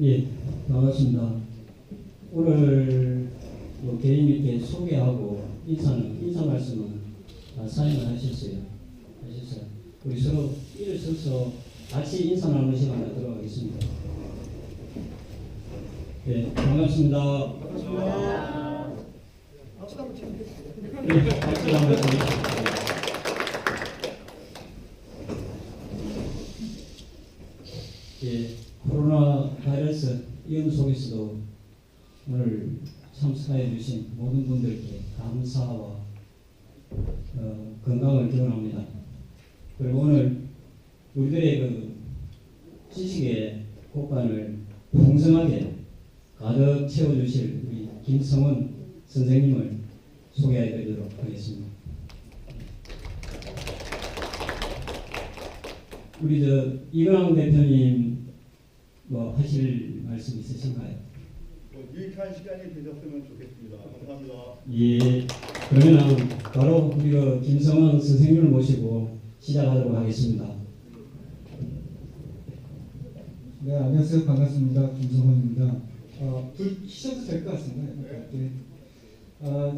예, 반갑습니다. 오늘 개인 있게 소개하고 인사 말씀은 사연을 하셨어요. 우리 서로 일어서서 같이 인사 나누는 시간 갖도록 하겠습니다. 예, 반갑습니다. 반갑습니다. 박수 한번 치겠습니다. 예, 박수 한번 치겠습니다. 예, 코로나 바이러스 위험 속에서도 오늘 참석해 주신 모든 분들께 감사와 건강을 기원합니다. 그리고 오늘 우리들의 그 지식의 곳간을 풍성하게 가득 채워주실 우리 김성원 선생님을 소개해 드리도록 하겠습니다. 우리 이근황 대표님 뭐 하실 말씀 있으신가요? 유익한 시간이 되셨으면 좋겠습니다. 감사합니다. 예, 그러면 바로 우리 김성원 선생님을 모시고 시작하도록 하겠습니다. 네, 안녕하세요. 반갑습니다. 김성원입니다. 불 켜셔도 될 것 같습니다. 네.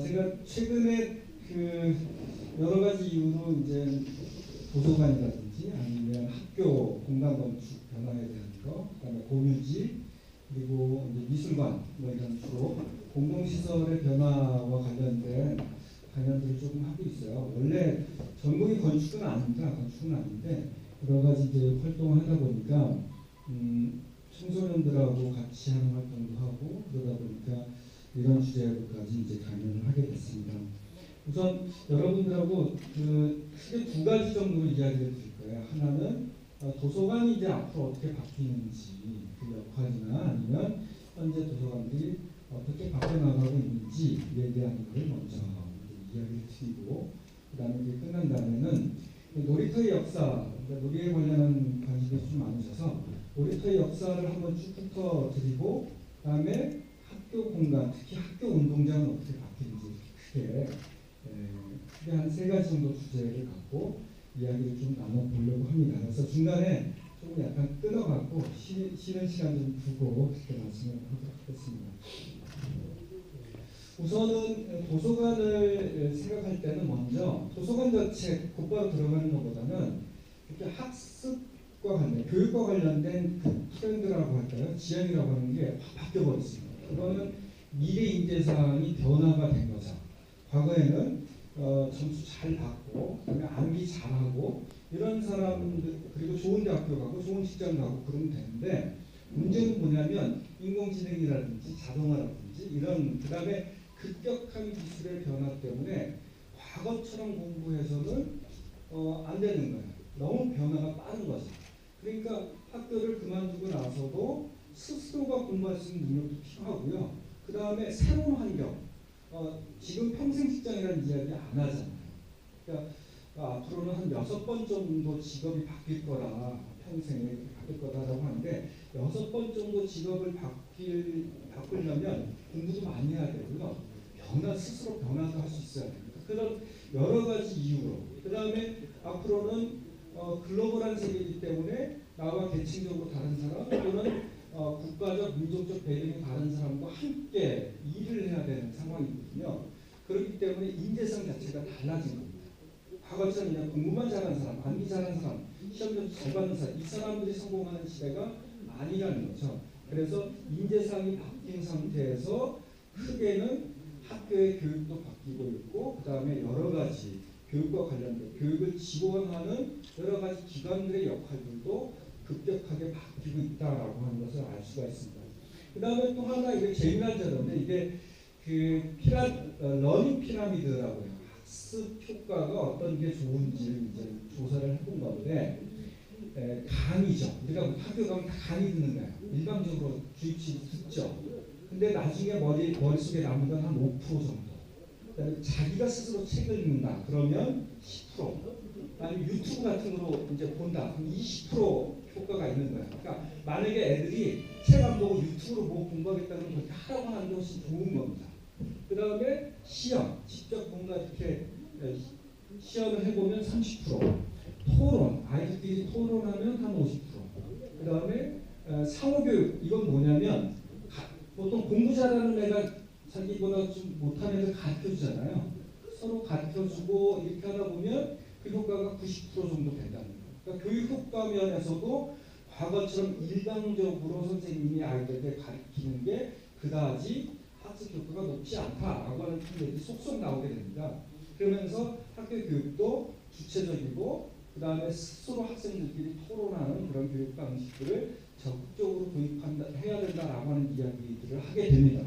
제가 최근에 여러 가지 이유로 이제 도서관이라든지 아니면 학교 공간 건축 변화에 대한 거, 그다음에 공유지, 그리고 이제 미술관 뭐 이런 주로 공공시설의 변화와 관련된 관련들을 조금 하고 있어요. 원래 전공이 건축은 아닙니다. 건축은 아닌데 여러 가지 이제 활동을 하다 보니까 청소년들하고 같이 하는 활동도 하고 그러다 보니까 이런 주제로까지 이제 강연을 하게 됐습니다. 우선 여러분들하고 크게 두 가지 정도로 이야기를 드릴 거예요. 하나는 도서관이 이제 앞으로 어떻게 바뀌는지 그 역할이나 아니면 현재 도서관들이 어떻게 바뀌어나가고 있는지에 대한 것을 먼저 이야기를 드리고 그다음에 그게 끝난 다음에는 놀이터의 역사, 그러니까 놀이에 관련한 관심이 좀 많으셔서 놀이터의 역사를 한번 쭉 훑어드리고 그다음에 학교 공간, 특히 학교 운동장은 어떻게 바뀌는지 크게 한 세 가지 정도 주제를 갖고 이야기를 좀 나눠보려고 합니다. 그래서 중간에 조금 약간 끊어갖고 쉬는 시간 좀 두고 그렇게 말씀을 하도록 하겠습니다. 우선은 도서관을 생각할 때는 먼저 도서관 자체 곧바로 들어가는 것보다는 이렇게 학습과 관련, 교육과 관련된 그 트렌드라고 할까요? 지향이라고 하는 게 확 바뀌어버렸습니다. 그거는 미래 인재상이 변화가 된 거죠. 과거에는 점수 잘 받고 그다음에 암기 잘하고 이런 사람들 그리고 좋은 대학교 가고 좋은 직장 가고 그러면 되는데 문제는 뭐냐면 인공지능이라든지 자동화라든지 이런 그다음에 급격한 기술의 변화 때문에 과거처럼 공부해서는 안 되는 거예요. 너무 변화가 빠른 거죠. 그러니까 학교를 그만두고 나서도 스스로가 공부할 수 있는 능력도 필요하고요. 그 다음에 새로운 환경, 지금 평생 직장이라는 이야기 안 하잖아요. 그러니까 앞으로는 한 6번 정도 직업이 바뀔 거라 평생에 바뀔 거다라고 하는데 6번 정도 직업을 바꾸려면 공부도 많이 해야 되고요. 스스로 변화도 할 수 있어야 됩니다. 그런 여러 가지 이유로. 그 다음에 앞으로는 글로벌한 세계이기 때문에 나와 계층적으로 다른 사람 또는 국가적, 민족적 배경이 다른 사람과 함께 일을 해야 되는 상황이거든요. 그렇기 때문에 인재상 자체가 달라진 겁니다. 과거처럼 그냥 공부만 잘하는 사람, 암기 잘하는 사람, 시험점 잘 받는 사람, 이 사람들이 성공하는 시대가 아니라는 거죠. 그래서 인재상이 바뀐 상태에서 크게는 학교의 교육도 바뀌고 있고 그 다음에 여러 가지 교육과 관련된 교육을 지원하는 여러 가지 기관들의 역할들도 급격하게 바뀌고 있다라고 하는 것을 알 수가 있습니다. 그 다음에 또 하나 이게 재미난 자료인데 이게 그 러닝 피라미드라고 해요. 학습 효과가 어떤 게 좋은지를 이제 조사를 해본 건데 강의죠. 우리가 학교 가면 다 강의 듣는 거예요. 일방적으로 주입식 듣죠. 근데 나중에 머릿속에 남는 건 한 5% 정도. 그다음에 자기가 스스로 책을 읽는다. 그러면 10%. 아니면 유튜브 같은 거로 이제 본다. 그럼 20% 효과가 있는 거예요. 그러니까 만약에 애들이 책 안 보고 유튜브로 뭐 공부하겠다는 걸 하라고 하는 것이 좋은 겁니다. 그 다음에 시험, 직접 뭔가 이렇게 시험을 해보면 30%, 토론, 아이들끼리 토론하면 한 50%. 그 다음에 상호교육, 이건 뭐냐면 보통 공부 잘하는 애가 자기보다 좀 못하는 애들 가르쳐주잖아요. 서로 가르쳐주고 이렇게 하다 보면 그 효과가 90% 정도 된다는 거예요. 그러니까 교육 효과 면에서도 과거처럼 일방적으로 선생님이 아이들에게 가르치는 게 그다지 학습 효과가 높지 않다라고 하는 판결이 속속 나오게 됩니다. 그러면서 학교 교육도 주체적이고 그 다음에 스스로 학생들끼리 토론하는 그런 교육 방식들을 적극적으로 해야 된다라고 하는 이야기들을 하게 됩니다.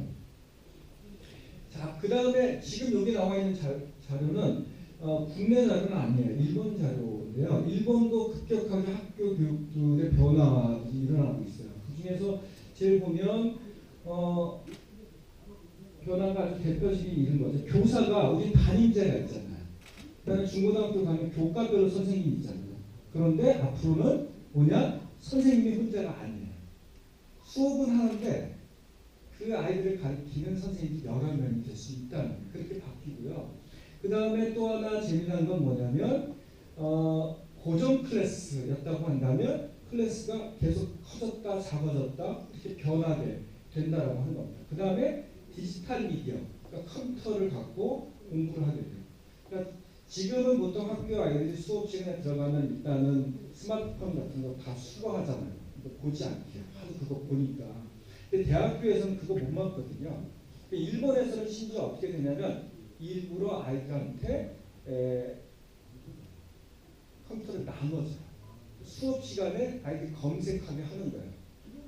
자, 그 다음에 지금 여기 나와 있는 자료는 국내 자료는 아니에요. 일본 자료인데요. 일본도 급격하게 학교 교육들의 변화가 일어나고 있어요. 그 중에서 제일 보면 변화가 아주 대표적인 이런 거죠. 교사가 우리 담임제가 있잖아요. 그다음에 중고등학교 가면 교과별로 선생님이 있잖아요. 그런데 앞으로는 뭐냐? 선생님이 혼자가 아니에요. 수업은 하는데 그 아이들을 가르치는 선생님이 여러 명이 될 수 있다는 그렇게 바뀌고요. 그 다음에 또 하나 재미난 건 뭐냐면 고정 클래스였다고 한다면 클래스가 계속 커졌다 작아졌다 이렇게 변하게 된다라고 하는 겁니다. 그 다음에 디지털 미디어, 그러니까 컴퓨터를 갖고 공부를 하게 돼요. 그러니까 지금은 보통 학교 아이들이 수업 시간에 들어가면 일단은 스마트폰 같은 거 다 수거하잖아요. 보지 않게 하도 그거 보니까. 근데 대학교에서는 그거 못 막거든요. 일본에서는 심지어 어떻게 되냐면 일부러 아이들한테 컴퓨터를 나눠줘요. 수업 시간에 아이들이 검색하게 하는 거예요.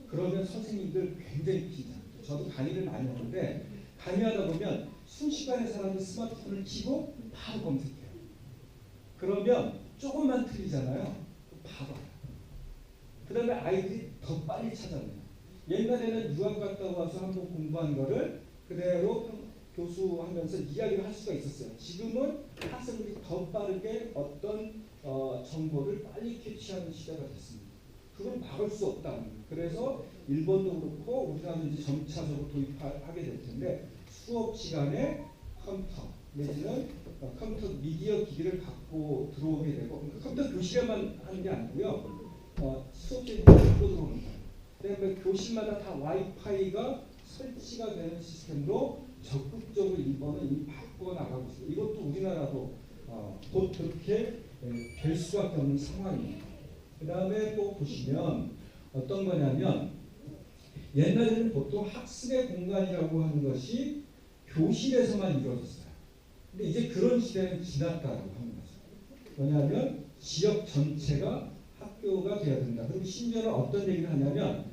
그러면 선생님들 굉장히 긴장. 저도 강의를 많이 하는데 강의하다 보면 순식간에 사람들이 스마트폰을 켜고 바로 검색해요. 그러면 조금만 틀리잖아요. 봐봐요. 그 다음에 아이들이 더 빨리 찾아내요. 옛날에는 유학 갔다 와서 한번 공부한 거를 그대로 교수하면서 이야기를 할 수가 있었어요. 지금은 학생들이 더 빠르게 어떤 정보를 빨리 캐치하는 시대가 됐습니다. 그걸 막을 수 없다. 그래서 일본도 그렇고 우리나라도 이제 점차적으로 도입하게 될 텐데 수업 시간에 컴퓨터 내지는 컴퓨터 미디어 기기를 갖고 들어오게 되고 컴퓨터 교실에만 하는 게 아니고요. 수업실에 갖고 들어오는 거예요. 그다음에 교실마다 다 와이파이가 설치가 되는 시스템으로 적극적으로 일본은 이미 바꿔 나가고 있어요. 이것도 우리나라도 곧 그렇게 될 수밖에 없는 상황입니다. 그 다음에 또 보시면 어떤 거냐면 옛날에는 보통 학습의 공간이라고 하는 것이 교실에서만 이루어졌어요. 근데 이제 그런 시대는 지났다라고 하는 거죠. 뭐냐면 지역 전체가 학교가 되어야 된다. 그리고 심지어는 어떤 얘기를 하냐면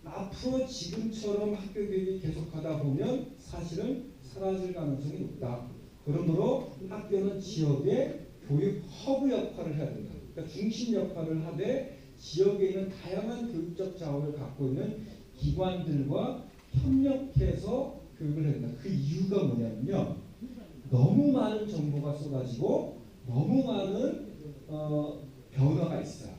앞으로 지금처럼 학교 교육이 계속하다 보면 사실은 사라질 가능성이 높다. 그러므로 학교는 지역의 교육 허브 역할을 해야 된다. 그러니까 중심 역할을 하되 지역에 있는 다양한 교육적 자원을 갖고 있는 기관들과 협력해서 교육을 해야 된다. 그 이유가 뭐냐면요. 너무 많은 정보가 쏟아지고 너무 많은 변화가 있어요.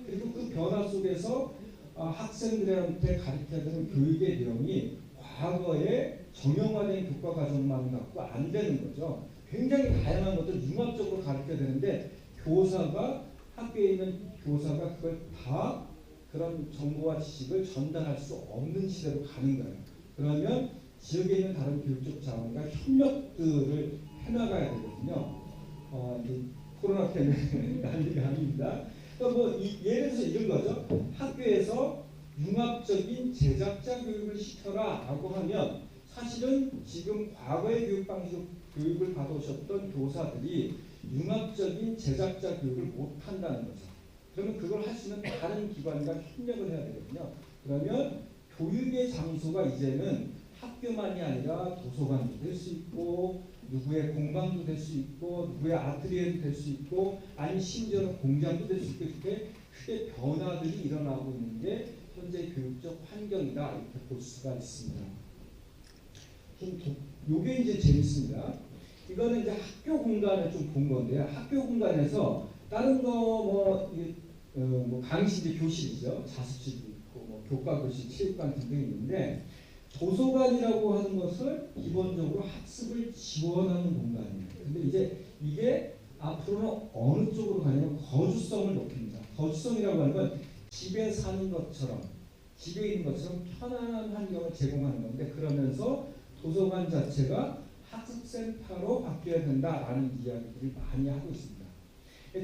그리고 그 변화 속에서 학생들한테 가르쳐야 되는 교육의 내용이 과거에 정형화된 교과 과정만 갖고 안 되는 거죠. 굉장히 다양한 것들 융합적으로 가르쳐야 되는데 학교에 있는 교사가 그걸 다 그런 정보와 지식을 전달할 수 없는 시대로 가는 거예요. 그러면 지역에 있는 다른 교육적 자원과 협력들을 해나가야 되거든요. 이제 코로나 때문에 난리가 아닙니다. 그러니까 예를 들어서 이런 거죠. 학교에서 융합적인 제작자 교육을 시켜라라고 하면 사실은 지금 과거의 교육 방식 교육을 받으셨던 교사들이 융합적인 제작자 교육을 못 한다는 거죠. 그러면 그걸 할 수 있는 다른 기관과 협력을 해야 되거든요. 그러면 교육의 장소가 이제는 학교만이 아니라 도서관도 될 수 있고 누구의 공방도 될 수 있고 누구의 아트리에도 될 수 있고 아니 심지어는 공장도 될 수 있고 이렇게 크게 변화들이 일어나고 있는 게 현재 교육적 환경이다 이렇게 볼 수가 있습니다. 요게 이제 재밌습니다. 이거는 이제 학교 공간을 좀 본 건데요. 학교 공간에서 다른 거 강의실 이제 교실이죠. 자습실도 있고 교과 교실, 체육관 등등 있는데 도서관이라고 하는 것을 기본적으로 학습을 지원하는 공간이에요. 근데 이제 이게 앞으로는 어느 쪽으로 가냐면 거주성을 높입니다. 거주성이라고 하는 건 집에 사는 것처럼 집에 있는 것처럼 편안한 환경을 제공하는 건데 그러면서 도서관 자체가 학습센터로 바뀌어야 된다라는 이야기들을 많이 하고 있습니다.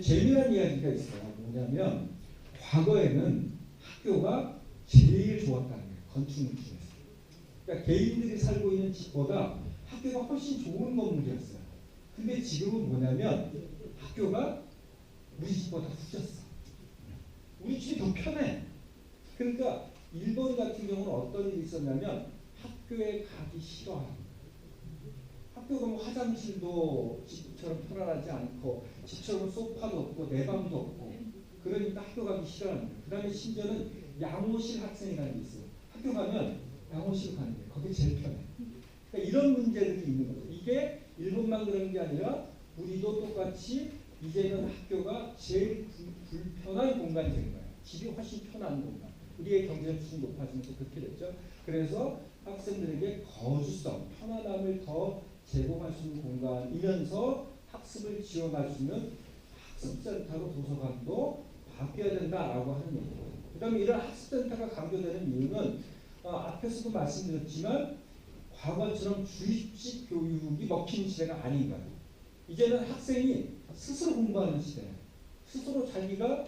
재미난 이야기가 있어요. 뭐냐면 과거에는 학교가 제일 좋았다는 거예요. 건축물 중에서. 그러니까 개인들이 살고 있는 집보다 학교가 훨씬 좋은 건물이었어요. 근데 지금은 뭐냐면 학교가 우리 집보다 후졌어. 우리 집이 더 편해. 그러니까 일본 같은 경우는 어떤 일이 있었냐면 학교에 가기 싫어하는 학교가 화장실도 집처럼 편안하지 않고 집처럼 소파도 없고 내 방도 없고 그러니까 학교 가기 싫어하는 거예요. 그 다음에 심지어는 양호실 학생이라는 게 있어요. 학교 가면 양호실 가는 거예요. 거기 제일 편해. 그러니까 이런 문제들이 있는 거죠. 이게 일본만 그런 게 아니라 우리도 똑같이 이제는 학교가 제일 불편한 공간이 된 거예요. 집이 훨씬 편한 공간. 우리의 경제적 수준이 높아지면서 그렇게 됐죠. 그래서 학생들에게 거주성, 편안함을 더 제공할 수 있는 공간이면서 학습을 지원할 수 있는 학습센터로 도서관도 바뀌어야 된다라고 하는 얘기예요. 그 다음에 이런 학습센터가 강조되는 이유는 앞에서도 말씀드렸지만 과거처럼 주입식 교육이 먹히는 시대가 아닌 거예요. 이제는 학생이 스스로 공부하는 시대예요. 스스로 자기가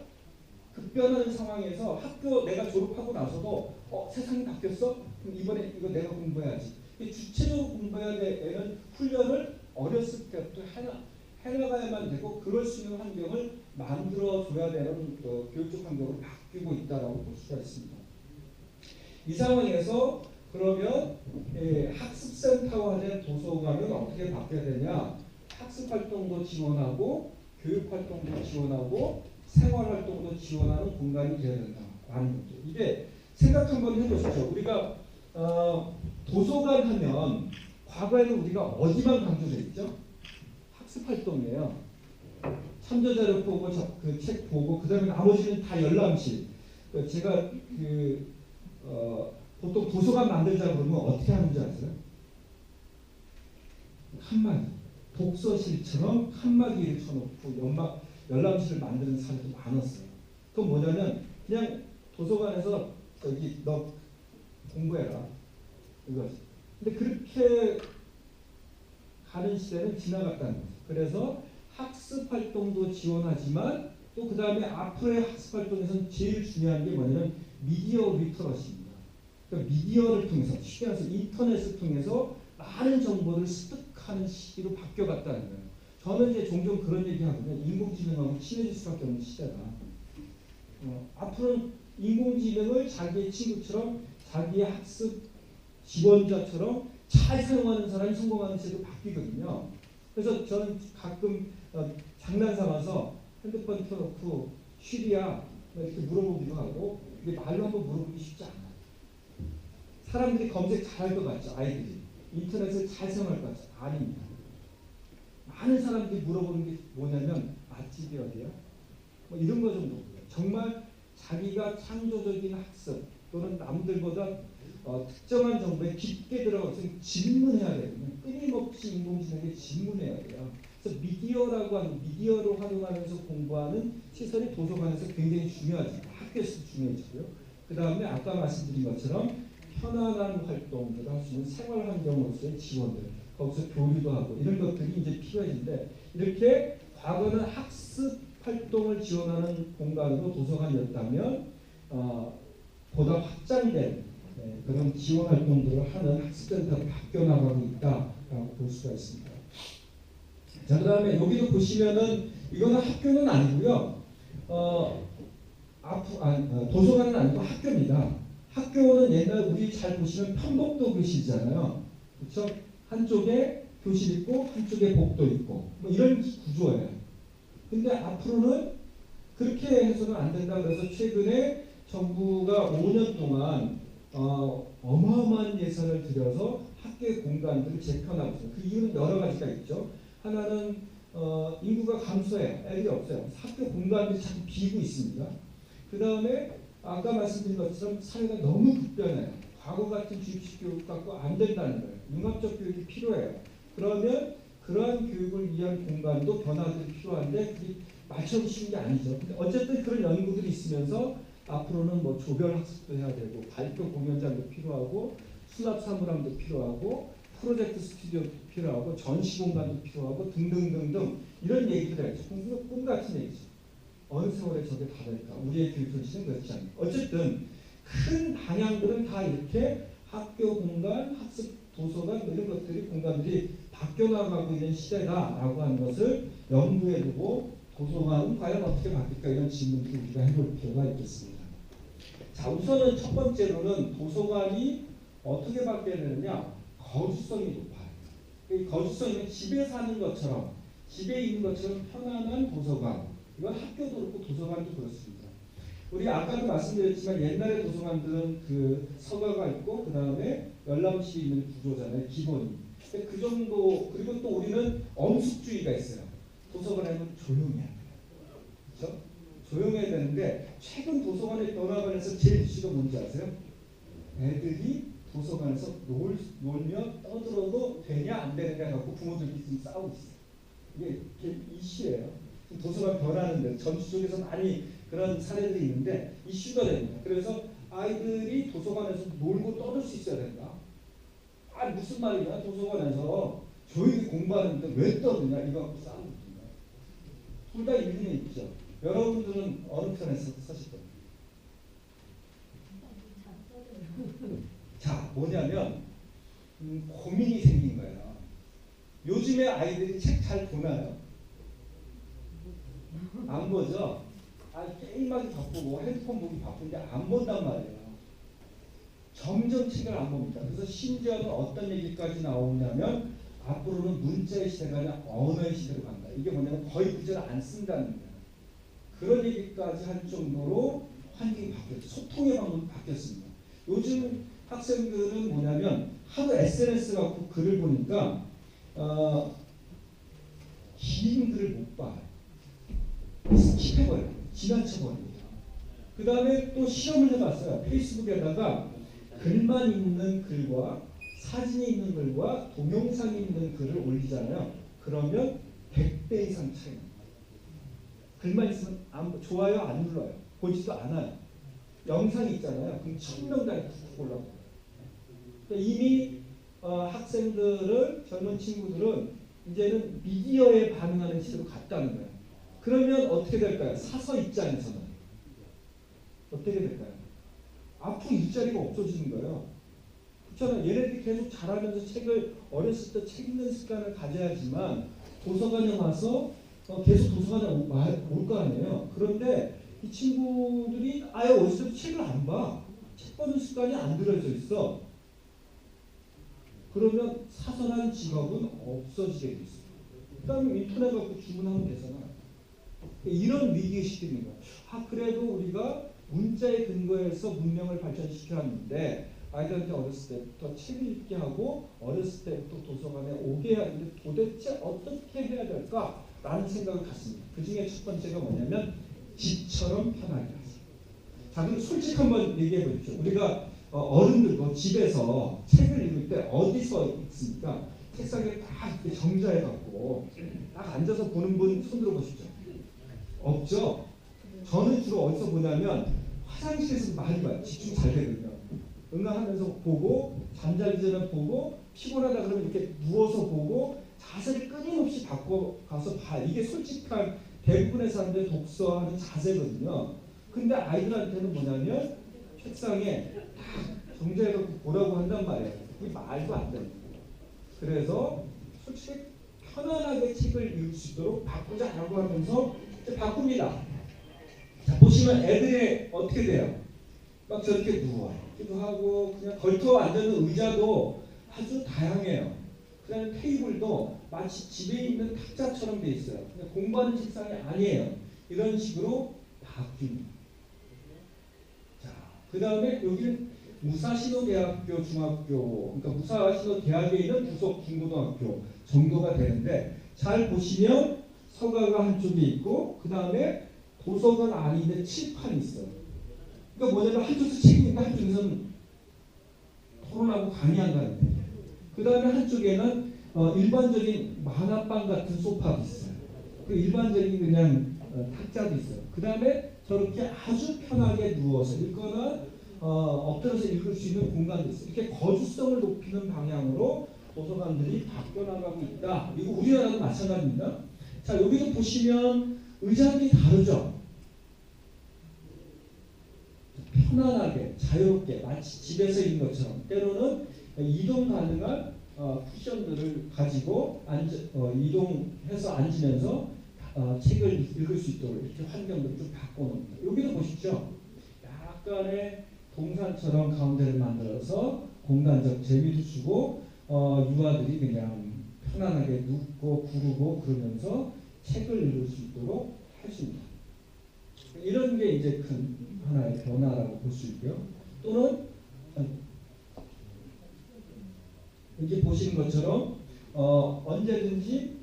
급변하는 상황에서 학교 내가 졸업하고 나서도 세상이 바뀌었어? 그럼 이번에 이거 내가 공부해야지. 주체적으로 공부해야 되는 훈련을 어렸을 때부터 해나가야만 되고 그럴 수 있는 환경을 만들어줘야 되는 교육적 환경으로 바뀌고 있다고 볼 수가 있습니다. 이 상황에서 그러면 학습센터화된 도서관은 어떻게 바뀌어야 되냐? 학습활동도 지원하고 교육활동도 지원하고 생활활동도 지원하는 공간이 되어야 된다라는 거죠. 이게 생각 한번 해보시죠. 우리가 도서관 하면 과거에는 우리가 어디만 강조돼 있죠? 학습활동이에요. 참조자료 보고 그 책 보고 그 다음에 나머지는 다 열람실. 제가 보통 도서관 만들자 그러면 어떻게 하는지 아세요? 칸막이. 독서실처럼 칸막이를 쳐놓고 열람실을 만드는 사람도 많았어요. 그건 뭐냐면 그냥 도서관에서 여기 너 공부해라 이거지. 근데 그렇게 가는 시대는 지나갔다는 거죠. 그래서 학습 활동도 지원하지만 또 그 다음에 앞으로의 학습 활동에서는 제일 중요한 게 뭐냐면 미디어 리터러시입니다. 그러니까 미디어를 통해서 쉽게 말해서 인터넷을 통해서 많은 정보를 습득하는 시기로 바뀌어갔다는 거예요. 저는 이제 종종 그런 얘기하거든요. 인공지능하고 친해질 수밖에 없는 시대다. 앞으로는 인공지능을 자기의 친구처럼 자기의 학습 지원자처럼 잘 사용하는 사람이 성공하는 시대로 바뀌거든요. 그래서 저는 가끔 장난 삼아서 핸드폰 켜놓고 쉬리야 이렇게 물어보기도 하고 이게 말로 한번 물어보기 쉽지 않아요. 사람들이 검색 잘할 것 같죠. 아이들이. 인터넷을 잘 사용할 것 같죠. 아닙니다. 많은 사람들이 물어보는 게 뭐냐면 맛집이 어디야? 뭐 이런 거 정도. 정말 자기가 창조적인 학습 또는 남들보다 특정한 정보에 깊게 들어가서 질문해야 되거든요. 끊임없이 인공지능에게 질문해야 돼요. 그래서 미디어라고 하는 미디어를 활용하면서 공부하는 시설이 도서관에서 굉장히 중요하죠. 학교에서도 중요해지고요. 그 다음에 아까 말씀드린 것처럼 편안한 활동들을 할 수 있는 생활 환경으로서의 지원들, 거기서 교류도 하고 이런 것들이 이제 필요해진데 이렇게 과거는 학습 활동을 지원하는 공간으로 도서관이었다면 보다 확장된 그런 지원 활동들을 하는 학습센터로 바뀌어 나가고 있다라고 볼 수가 있습니다. 자, 그다음에 여기도 보시면은 이거는 학교는 아니고요. 도서관은 아니고 학교입니다. 학교는 옛날 우리 잘 보시면 편복도 교실이잖아요. 그렇죠? 한쪽에 교실 있고 한쪽에 복도 있고 뭐 이런 구조예요. 근데 앞으로는 그렇게 해서는 안 된다. 그래서 최근에 정부가 5년 동안 어마어마한 예산을 들여서 학교의 공간들을 재편하고 있어요. 그 이유는 여러 가지가 있죠. 하나는 인구가 감소해요. 애들이 없어요. 학교 공간들이 자꾸 비고 있습니다. 그 다음에 아까 말씀드린 것처럼 사회가 너무 급변해요. 과거 같은 주입식 교육 갖고 안 된다는 거예요. 융합적 교육이 필요해요. 그러면 그러한 교육을 위한 공간도 변화들이 필요한데 그게 맞춰기 쉬운 게 아니죠. 근데 어쨌든 그런 연구들이 있으면서 앞으로는 뭐 조별 학습도 해야 되고 발표 공연장도 필요하고 수납 사물함도 필요하고 프로젝트 스튜디오도 필요하고 전시 공간도 필요하고 등등등등 이런 얘기들 해야죠. 꿈 같은 얘기죠. 어느 세월에 저게 다 될까? 우리의 교육 현실은 그렇지 않아요. 어쨌든 큰 방향들은 다 이렇게 학교 공간, 학습 도서관 이런 것들이 공간들이 바뀌어 나가고 있는 시대다라고 하는 것을 염두에 두고 도서관은 과연 어떻게 바뀔까 이런 질문들을 우리가 해볼 필요가 있겠습니다. 자, 우선은 첫 번째로는 도서관이 어떻게 바뀌어야 되느냐? 거주성이 높아요. 이 거주성은 집에 사는 것처럼 집에 있는 것처럼 편안한 도서관. 이건 학교도 그렇고 도서관도 그렇습니다. 우리 아까도 말씀드렸지만 옛날의 도서관들은 그 서가가 있고 그 다음에 열람실이 있는 구조잖아요. 기본이. 그 정도. 그리고 또 우리는 엄숙주의가 있어요. 도서관에는 조용해야 돼요. 그렇죠? 조용해야 되는데 최근 도서관의 변화관에서 제일 이슈가 뭔지 아세요? 애들이 도서관에서 놀며 떠들어도 되냐 안 되느냐 갖고 부모들이 지금 싸우고 있어요. 이게 이슈예요. 도서관 변하는데 전주 쪽에서 많이 그런 사례들이 있는데 이슈가 됩니다. 그래서 아이들이 도서관에서 놀고 떠들 수 있어야 된다. 무슨 말이냐? 도서관에서 조용히 공부하는데 왜 떠드냐? 이거 갖고 싸우고 있습니다. 둘 다 일리는 있죠. 여러분들은 어느 편에서 사실 겁니다. 자, 뭐냐면 고민이 생긴 거예요. 요즘에 아이들이 책 잘 보나요? 안 보죠? 게임하기 바쁘고 핸드폰 보기 바쁜데 안 본단 말이에요. 점점 책을 안 봅니다. 그래서 심지어는 어떤 얘기까지 나오냐면 앞으로는 문자의 시대가 아니라 언어의 시대로 간다. 이게 뭐냐면 거의 글자를 안 쓴다는 거예요. 그런 얘기까지 할 정도로 환경이 바뀌었죠. 소통의 방법이 바뀌었습니다. 요즘 학생들은 뭐냐면 하도 SNS 갖고 글을 보니까 긴 글을 못 봐요. 스킵해버려요. 지나쳐버립니다. 그 다음에 또 실험을 해봤어요. 페이스북에다가 글만 있는 글과 사진이 있는 글과 동영상이 있는 글을 올리잖아요. 그러면 100배 이상 차이 납니다. 글만 있으면 좋아요 안 눌러요. 보지도 않아요. 영상이 있잖아요. 그럼 1000명 단위 쭉 올라가요. 그러니까 이미 학생들은 젊은 친구들은 이제는 미디어에 반응하는 시대로 갔다는 거예요. 그러면 어떻게 될까요? 사서 입장에서는 어떻게 될까요? 앞으로 일자리가 없어지는 거예요. 그렇잖아요. 얘네들이 계속 자라면서 책을 어렸을 때 책 읽는 습관을 가져야지만 도서관에 와서 계속 도서관에 올 거 아니에요. 그런데 이 친구들이 아예 어렸을 때 책을 안 봐. 책 보는 습관이 안 들어져 있어. 그러면 사서란 직업은 없어지게 돼 있어요. 그다음에 인터넷 갖고 주문하면 되잖아요. 이런 위기의식이 있는 거예요. 그래도 우리가 문자의 근거에서 문명을 발전시켜왔는데 아이들한테 어렸을 때부터 책을 읽게 하고 어렸을 때부터 도서관에 오게 하는데 도대체 어떻게 해야 될까라는 생각을 갖습니다. 그 중에 첫 번째가 뭐냐면 집처럼 편하게 하세요. 자, 그럼 솔직히 한번 얘기해 보십시오. 우리가 어른들 뭐 집에서 책을 읽을 때 어디서 읽습니까? 책상에 딱 이렇게 정자해 갖고 딱 앉아서 보는 분 손 들어 보시죠. 없죠. 저는 주로 어디서 보냐면 화장실에서 많이 봐요. 집중 잘 되거든요. 응가하면서 보고 잠자기 전에 보고 피곤하다 그러면 이렇게 누워서 보고 자세를 끊임없이 바꿔 가서 봐. 이게 솔직한 대부분의 사람들의 독서하는 자세거든요. 근데 아이들한테는 뭐냐면 책상에 딱 정자해서 보라고 한단 말이에요. 그게 말도 안 돼요. 그래서 솔직히 편안하게 책을 읽을 수 있도록 바꾸자라고 하면서 이제 바꿉니다. 자, 보시면 애들이 어떻게 돼요? 막 저렇게 누워기도 하고 그냥 걸터 앉는 의자도 아주 다양해요. 그다음에 테이블도 마치 집에 있는 탁자처럼 돼 있어요. 그냥 공부하는 책상이 아니에요. 이런 식으로 바뀝니다. 자, 그다음에 여기는 무사신호대학교 중학교, 그러니까 무사신호대학에 있는 부속 중고등학교 정도가 되는데 잘 보시면 서가가 한쪽에 있고 그 다음에 도서관 안에 칠판이 있어요. 그러니까 뭐냐면 한쪽에서 책이 있는데 한쪽에서는 토론하고 강의한다는 거예요. 그 다음에 한쪽에는 일반적인 만화방 같은 소파도 있어요. 그 일반적인 그냥 탁자도 있어요. 그 다음에 저렇게 아주 편하게 누워서 읽거나 엎드려서 읽을 수 있는 공간도 있어요. 이렇게 거주성을 높이는 방향으로 도서관들이 바뀌어나가고 있다. 이거 우리나라도 마찬가지입니다. 자, 여기도 보시면 의자들이 다르죠. 편안하게 자유롭게 마치 집에서 있는 것처럼 때로는 이동 가능한 쿠션들을 가지고 이동해서 앉으면서 책을 읽을 수 있도록 이렇게 환경들을 좀 바꿔놓습니다. 여기도 보시죠. 약간의 동산처럼 가운데를 만들어서 공간적 재미도 주고 유아들이 그냥 편안하게 눕고 구르고 그러면서 책을 읽을 수 있도록 해줍니다. 이런 게 이제 큰 하나의 변화라고 볼 수 있고요. 또는 이렇게 보시는 것처럼 언제든지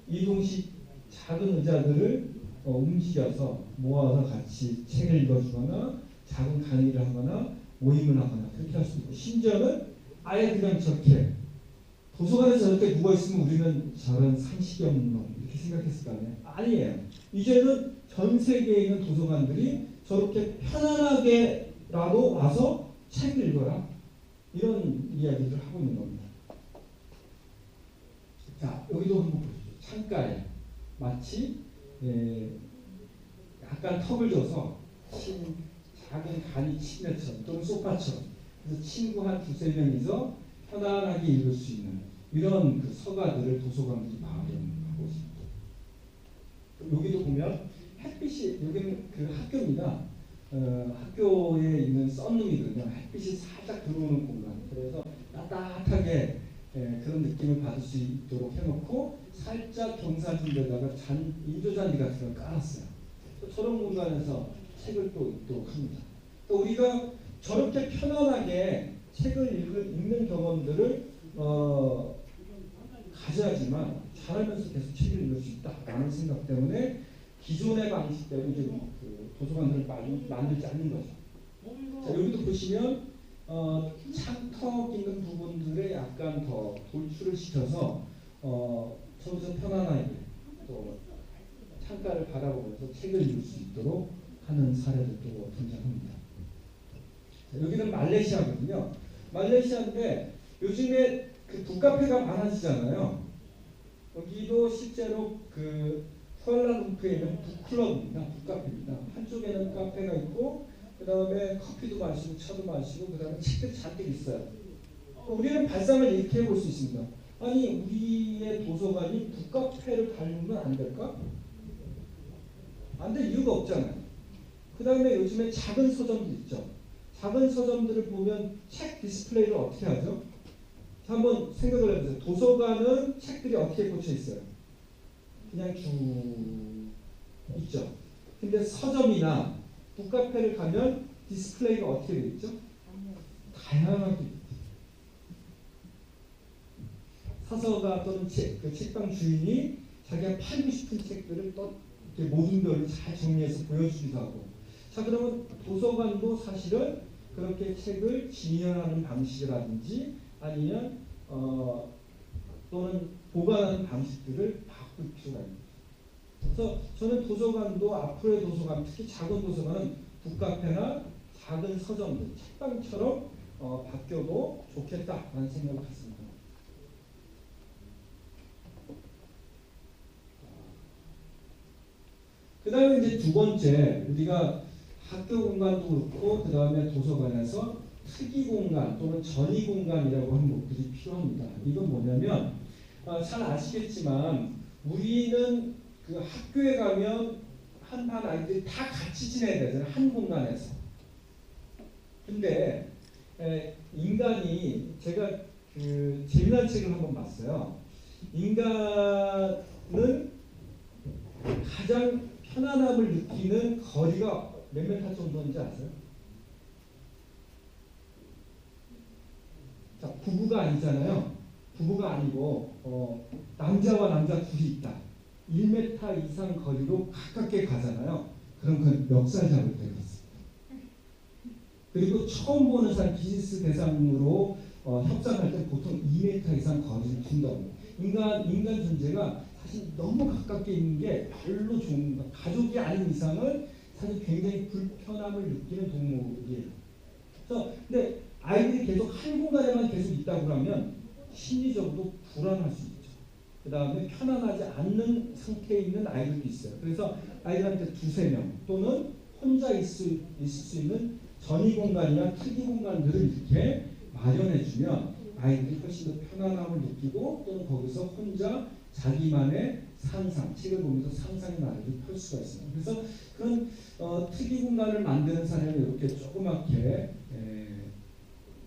이동식 작은 의자들을 움직여서 모아서 같이 책을 읽어주거나 작은 강의를 하거나 모임을 하거나 그렇게 할 수 있고 심지어는 아예 그냥 저렇게 도서관에서 저렇게 누워있으면 우리는 저런 상식이 없는 놈 이렇게 생각했을 거 아니에요. 아니에요. 이제는 전 세계에 있는 도서관들이 저렇게 편안하게라도 와서 책을 읽어라 이런 이야기를 하고 있는 겁니다. 자, 여기도 한번 보시죠. 창가에 마치 약간 턱을 줘서 작은 간이 침대처럼 또는 소파처럼 그래서 친구 한 두세 명이서 편안하게 읽을 수 있는 이런 그 서가들을 도서관들이 마련하고 있습니다. 여기도 보면 햇빛이 여기는 그 학교입니다. 학교에 있는 썬룸이거든요. 햇빛이 살짝 들어오는 공간. 그래서 따뜻하게 그런 느낌을 받을 수 있도록 해놓고 살짝 경사진 데다가 인조잔디 같은 걸 깔았어요. 저런 공간에서 책을 또 읽도록 합니다. 또 우리가 저렇게 편안하게 책을 읽는 경험들을 가져야지만 잘하면서 계속 책을 읽을 수 있다라는 생각 때문에 기존의 방식대로 이제 그 도서관들을 만들지 않는 거죠. 자, 여기도 보시면 창턱 있는 부분들에 약간 더 돌출을 시켜서 저기서 편안하게 또 창가를 바라보면서 책을 읽을 수 있도록 하는 사례들도 등장합니다. 자, 여기는 말레이시아거든요. 말레이시아인데 요즘에 그 북카페가 많아지잖아요. 여기도 실제로 그 쿠알라룸푸르에 있는 북클럽입니다. 북카페입니다. 한쪽에는 카페가 있고 그 다음에 커피도 마시고 차도 마시고 그 다음에 책도 잔뜩 있어요. 우리는 발상을 이렇게 해볼 수 있습니다. 아니 우리의 도서관이 북카페를 닮으면 안 될까? 안 될 이유가 없잖아요. 그 다음에 요즘에 작은 서점도 있죠. 작은 서점들을 보면 책 디스플레이를 어떻게 하죠? 자, 한번 생각을 해보세요. 도서관은 책들이 어떻게 꽂혀 있어요? 그냥 쭉 있죠. 근데 서점이나 북카페를 가면 디스플레이가 어떻게 되어 있죠? 다양하게 있죠. 사서가 또는 그 책방 주인이 자기가 팔고 싶은 책들을 또 모든 별로 잘 정리해서 보여주기도 하고. 자, 자, 그러면 도서관도 사실은 그렇게 책을 진열하는 방식이라든지 아니면 또는 보관하는 방식들을 바꿀 필요가 있습니다. 그래서 저는 도서관도 앞으로의 도서관, 특히 작은 도서관은 북카페나 작은 서점들, 책방처럼 바뀌어도 좋겠다라는 생각을 갖습니다. 그 다음에 이제 두 번째, 우리가 학교 공간도 그렇고 그 다음에 도서관에서 특이 공간 또는 전이 공간이라고 하는 것들이 필요합니다. 이건 뭐냐면 잘 아시겠지만 우리는 그 학교에 가면 한 반 아이들이 다 같이 지내야 되잖아요. 한 공간에서. 근데 인간이 제가 그 재미난 책을 한번 봤어요. 인간은 가장 편안함을 느끼는 거리가 몇 미터 정도인지 아세요? 자, 부부가 아니잖아요. 부부가 아니고 남자와 남자 둘이 있다. 1m 이상 거리로 가깝게 가잖아요. 그럼 그건 멱살 잡을 때가 있습니다. 그리고 처음 보는 사람 비즈니스 대상으로 협상할 때 보통 2m 이상 거리를 둔다고. 인간 존재가 사실 너무 가깝게 있는 게 별로 좋은 거. 가족이 아닌 이상은 사실 굉장히 불편함을 느끼는 동물이에요. 그래서 근데 아이들이 계속 한 공간에만 계속 있다고 그러면 심리적으로 불안할 수 있죠. 그 다음에 편안하지 않는 상태에 있는 아이들도 있어요. 그래서 아이들한테 두세 명 또는 혼자 있을 수 있는 전이 공간이나 특이 공간들을 이렇게 마련해주면 아이들이 훨씬 더 편안함을 느끼고 또는 거기서 혼자 자기만의 상상, 책을 보면서 상상의 나래를 펼 수가 있습니다. 그래서 그런 특이 공간을 만드는 사람이 이렇게 조그맣게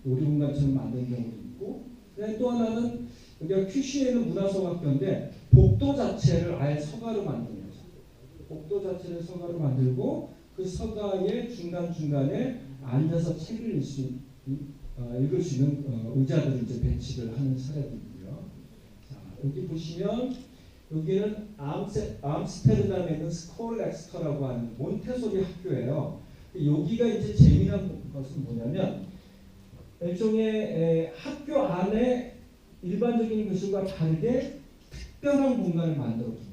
놀이공간처럼 만든 경우도 있고, 그다음에 또 하나는 우리가 큐시에는 문화서학교인데 복도 자체를 아예 서가로 만든 거죠. 복도 자체를 서가로 만들고 그 서가의 중간중간에 앉아서 책을 읽을 수 있는 의자들을 이제 배치를 하는 사례도 있고요. 자, 여기 보시면 여기는 암스테르담에 있는 스콜 엑스터라고 하는 몬테소리 학교예요. 여기가 이제 재미난 것은 뭐냐면 일종의 학교 안에 일반적인 교실과 다르게 특별한 공간을 만들어 준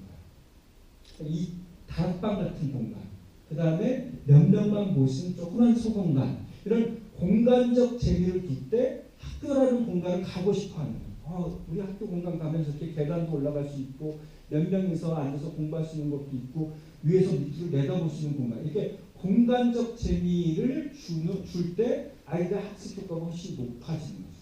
거예요. 이 다락방 같은 공간, 그 다음에 몇 명만 모시는 조그만 소공간, 이런 공간적 재미를 둘 때 학교라는 공간을 가고 싶어 하는 거예요. 우리 학교 공간 가면서 이렇게 계단도 올라갈 수 있고 몇 명이서 앉아서 공부할 수 있는 것도 있고 위에서 밑으로 내다볼 수 있는 공간, 이렇게 공간적 재미를 줄 때 아이들 학습 효과가 훨씬 높아지는 거죠.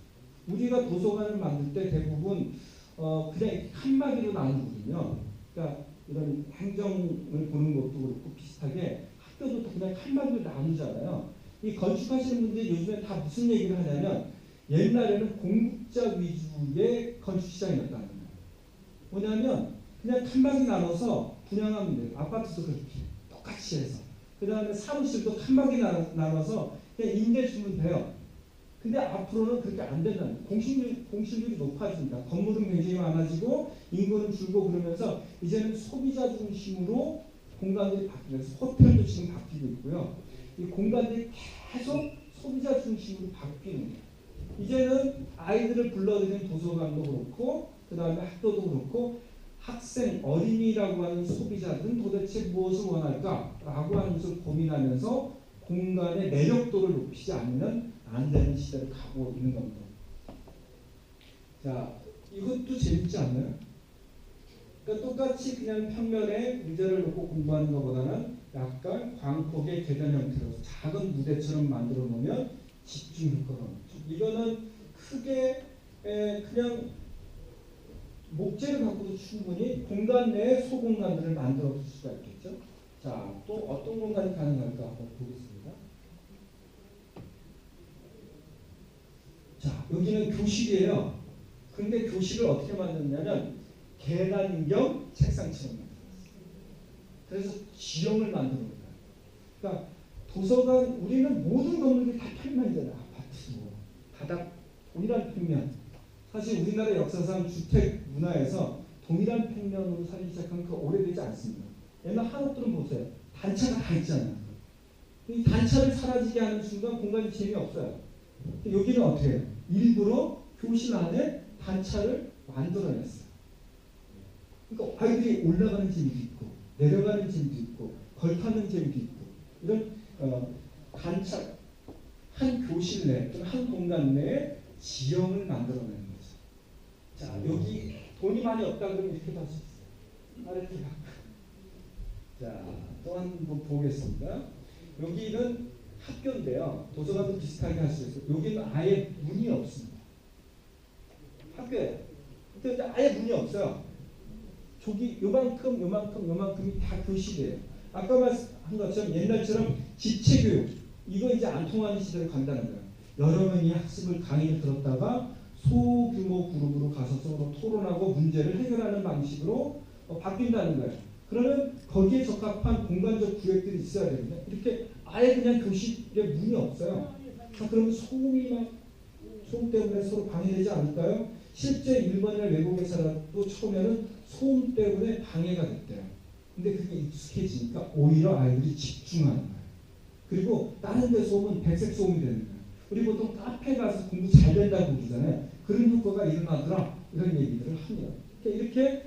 우리가 도서관을 만들 때 대부분 그냥 칸막이로 나누거든요. 그러니까 이런 행정을 보는 것도 그렇고 비슷하게 학교도 그냥 칸막이로 나누잖아요. 이 건축하시는 분들이 요즘에 다 무슨 얘기를 하냐면 옛날에는 공급자 위주의 건축 시장이었다는 거예요. 뭐냐면 그냥 칸막이 나눠서 분양하면 돼요. 아파트도 그렇게 똑같이 해서. 그 다음에 사무실도 칸막이 나눠서 그냥 임대 주면 돼요. 근데 앞으로는 그렇게 안 된다는 거예요. 공실률이 높아집니다. 건물은 굉장히 많아지고 인구는 줄고 그러면서 이제는 소비자 중심으로 공간들이 바뀌면서 호텔도 지금 바뀌고 있고요. 이 공간들이 계속 소비자 중심으로 바뀌는 거예요. 이제는 아이들을 불러들이는 도서관도 그렇고 그 다음에 학교도 그렇고 학생, 어린이라고 하는 소비자들은 도대체 무엇을 원할까라고 하는 것을 고민하면서 공간의 매력도를 높이지 않으면 안 되는 시대를 가고 있는 겁니다. 자, 이것도 재밌지 않나요? 그러니까 똑같이 그냥 평면에 의자를 놓고 공부하는 것보다는 약간 광폭의 계단 형태로 작은 무대처럼 만들어 놓으면 집중 효과가 높죠. 이거는 크게 그냥 목재를 갖고도 충분히 공간 내에 소공간들을 만들어 줄 수가 있겠죠. 자, 또 어떤 공간이 가능할까 한번 보겠습니다. 자, 여기는 교실이에요. 근데 교실을 어떻게 만드냐면 계단 겸 책상처럼 만들었어요. 그래서 지형을 만드는 거예요. 그러니까 도서관, 우리는 모든 건물이 다 평면이잖아요. 아파트, 바닥, 동일한 평면. 사실 우리나라 역사상 주택 문화에서 동일한 평면으로 살기 시작한 그 오래되지 않습니다. 옛날 한옥들은 보세요. 단차가 다 있잖아요. 이 단차를 사라지게 하는 순간 공간이 재미없어요. 여기는 어떻게 해요? 일부러 교실 안에 단차를 만들어냈어요. 그러니까 아이들이 올라가는 재미도 있고 내려가는 재미도 있고 걸타는 재미도 있고 이런 단차 한 교실 내 또는 한 공간 내에 지형을 만들어내는 거죠. 자, 여기 돈이 많이 없다 그러면 이렇게도 할 수 있어요. 아래쪽 자, 또 한 번 보겠습니다. 여기는 학교인데요. 도서관도 비슷하게 할 수 있어요. 여기는 아예 문이 없습니다. 학교예요. 근데 아예 문이 없어요. 저기 요만큼이 다 교실이에요. 아까 말한 것처럼 옛날처럼 집체교육 이거 이제 안 통하는 시대로 간다는 거예요. 여러 명이 학습을 강의를 들었다가 소규모 그룹으로 가서 서로 토론하고 문제를 해결하는 방식으로 바뀐다는 거예요. 그러면 거기에 적합한 공간적 구획들이 있어야 되거든요. 이렇게 아예 그냥 교실에 문이 없어요. 그러면 소음 때문에 서로 방해되지 않을까요? 실제 일본이나 외국에 살아도 처음에는 소음 때문에 방해가 됐대요. 근데 그게 익숙해지니까 오히려 아이들이 집중하는 거예요. 그리고 다른 데서 오면 백색 소음이 되는 거예요. 우리 보통 카페 가서 공부 잘 된다고 그러잖아요. 그런 효과가 일어나더라 이런 얘기들을 합니다. 이렇게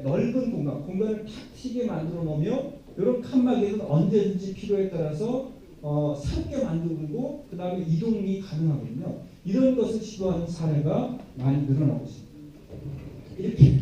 넓은 공간을 탁 튀게 만들어 놓으면 이런 칸막이는 언제든지 필요에 따라서 새롭게 만들고 그 다음에 이동이 가능하거든요. 이런 것을 시도하는 사례가 많이 늘어나고 있습니다. 이렇게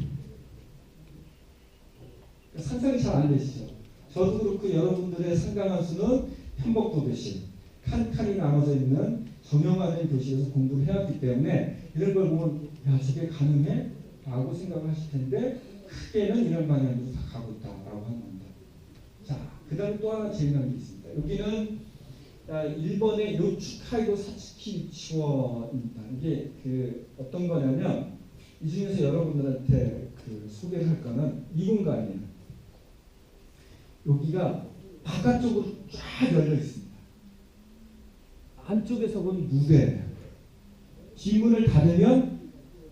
상상이 잘 안 되시죠? 저도 그렇고 여러분들의 상당한 수는 편법도 교실, 칸칸이 나눠져 있는 정형화된 교실에서 공부를 해왔기 때문에 이런 걸 보면 야 저게 가능해? 라고 생각을 하실 텐데 크게는 이런 방향으로 다 가고 있다라고 하는 겁니다. 자, 그 다음에 또 하나 재미난 게 있습니다. 여기는 일본의 요츠카이도 사츠키 유치원입니다. 이게 어떤 거냐면 이 중에서 여러분들한테 소개를 할 거는 이 공간이에요. 여기가 바깥쪽으로 쫙 열려 있습니다. 안쪽에서 보면 무대예요. 뒷문을 닫으면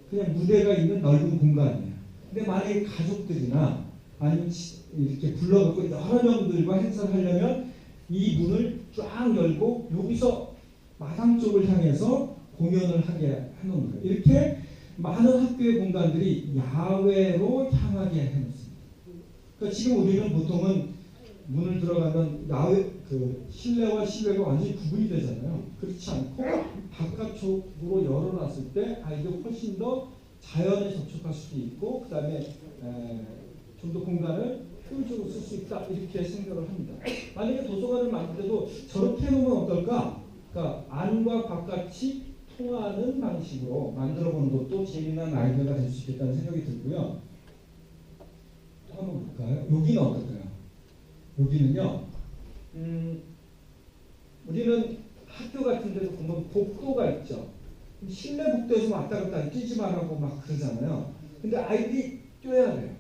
그냥 무대가 있는 넓은 공간이에요. 근데 만약에 가족들이나 아니면 이렇게 불러놓고 여러 명들과 행사를 하려면 이 문을 쫙 열고 여기서 마당 쪽을 향해서 공연을 하게 해놓은 거예요. 이렇게 많은 학교의 공간들이 야외로 향하게 해놓습니다. 그러니까 지금 우리는 보통은 문을 들어가면 실내와 실외가 완전히 구분이 되잖아요. 그렇지 않고 바깥쪽으로 열어놨을 때 아이들 훨씬 더 자연에 접촉할 수도 있고 그 다음에 좀 더 공간을 효율적으로 쓸 수 있다 이렇게 생각을 합니다. 만약에 도서관을 만들 때도 저렇게 해놓으면 어떨까? 그러니까 안과 바깥이 통하는 방식으로 만들어보는 것도 재미난 아이디어가 될 수 있겠다는 생각이 들고요. 또 한번 볼까요? 여기는 어떨까요? 여기는요. 우리는 학교 같은 데도 보면 복도가 있죠. 실내 복도에서 왔다 갔다 뛰지 말라고 막 그러잖아요. 근데 아이들이 뛰어야 돼요.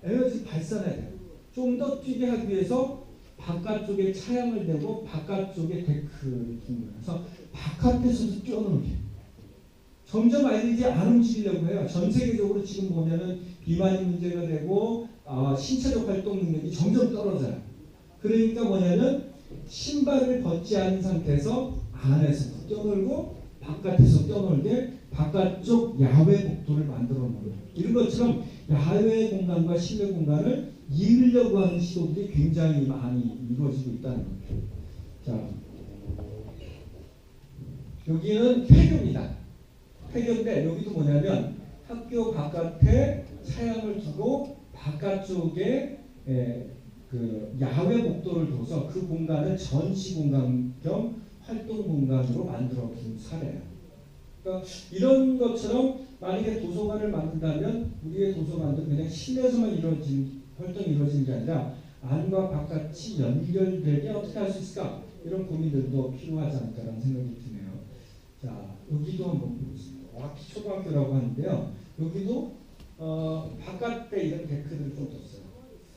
에너지 발산해야 돼요. 좀 더 뛰게 하기 위해서 바깥쪽에 차양을 대고 바깥쪽에 데크를 둔 거예요. 그래서 바깥에서도 뛰어놀게. 점점 아이들이 이제 안 움직이려고 해요. 전 세계적으로 지금 보면은 비만이 문제가 되고 신체적 활동 능력이 점점 떨어져요. 그러니까 뭐냐면 신발을 벗지 않은 상태에서 안에서 뛰어놀고 바깥에서 뛰어놀게 바깥쪽 야외 복도를 만들어 놓는 거예요. 이런 것처럼 야외 공간과 실내 공간을 이으려고 하는 시도들이 굉장히 많이 이루어지고 있다는 거예요. 자, 여기는 폐교입니다. 폐교인데 여기도 뭐냐면 학교 바깥에 차양을 두고 바깥쪽에 야외 복도를 둬서 그 공간을 전시 공간 겸 활동 공간으로 만들어 둔 사례예요. 그러니까 이런 것처럼 만약에 도서관을 만든다면 우리의 도서관도 그냥 실내에서만 활동이 이루어지는 게 아니라 안과 바깥이 연결되게 어떻게 할 수 있을까? 이런 고민들도 필요하지 않을까라는 생각이 드네요. 자, 여기도 한번 보겠습니다. 와키 초등학교라고 하는데요. 여기도 바깥에 이런 데크들을 좀 뒀어요.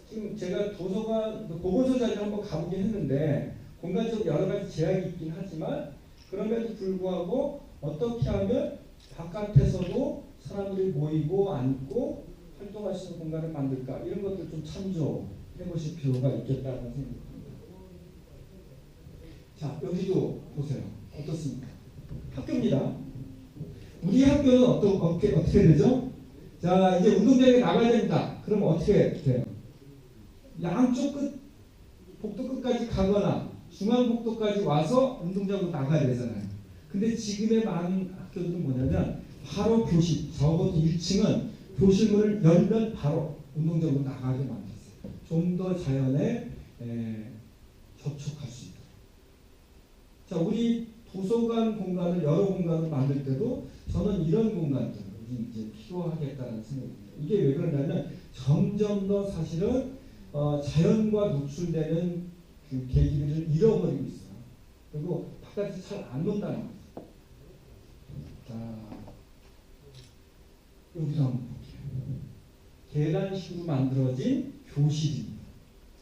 지금 제가 도서관 보건소 자리를 한번 가보긴 했는데 공간적으로 여러 가지 제약이 있긴 하지만 그럼에도 불구하고 어떻게 하면 바깥에서도 사람들이 모이고 앉고 활동할 수 있는 공간을 만들까 이런 것들 좀 참조해 보실 필요가 있겠다는 생각입니다. 자, 여기도 보세요. 어떻습니까? 학교입니다. 우리 학교는 어떻게 되죠? 자, 이제 운동장에 나가야 됩니다. 그럼 어떻게 돼요? 양쪽 끝, 복도 끝까지 가거나 중앙복도까지 와서 운동장으로 나가야 되잖아요. 근데 지금의 많은 학교들은 뭐냐면 바로 교실, 적어도 1층은 교실문을 열면 바로 운동장으로 나가게 만들었어요. 좀 더 자연에 접촉할 수 있도록. 자, 우리 도서관 공간을 여러 공간을 만들 때도 저는 이런 공간들이 이제 필요하겠다는 생각입니다. 이게 왜 그러냐면 점점 더 사실은 자연과 노출되는 그 계기를 잃어버리고 있어요. 그리고 바깥에 잘 안 논다는 거죠. 자, 여기서 한번 볼게요. 계단식으로 만들어진 교실입니다.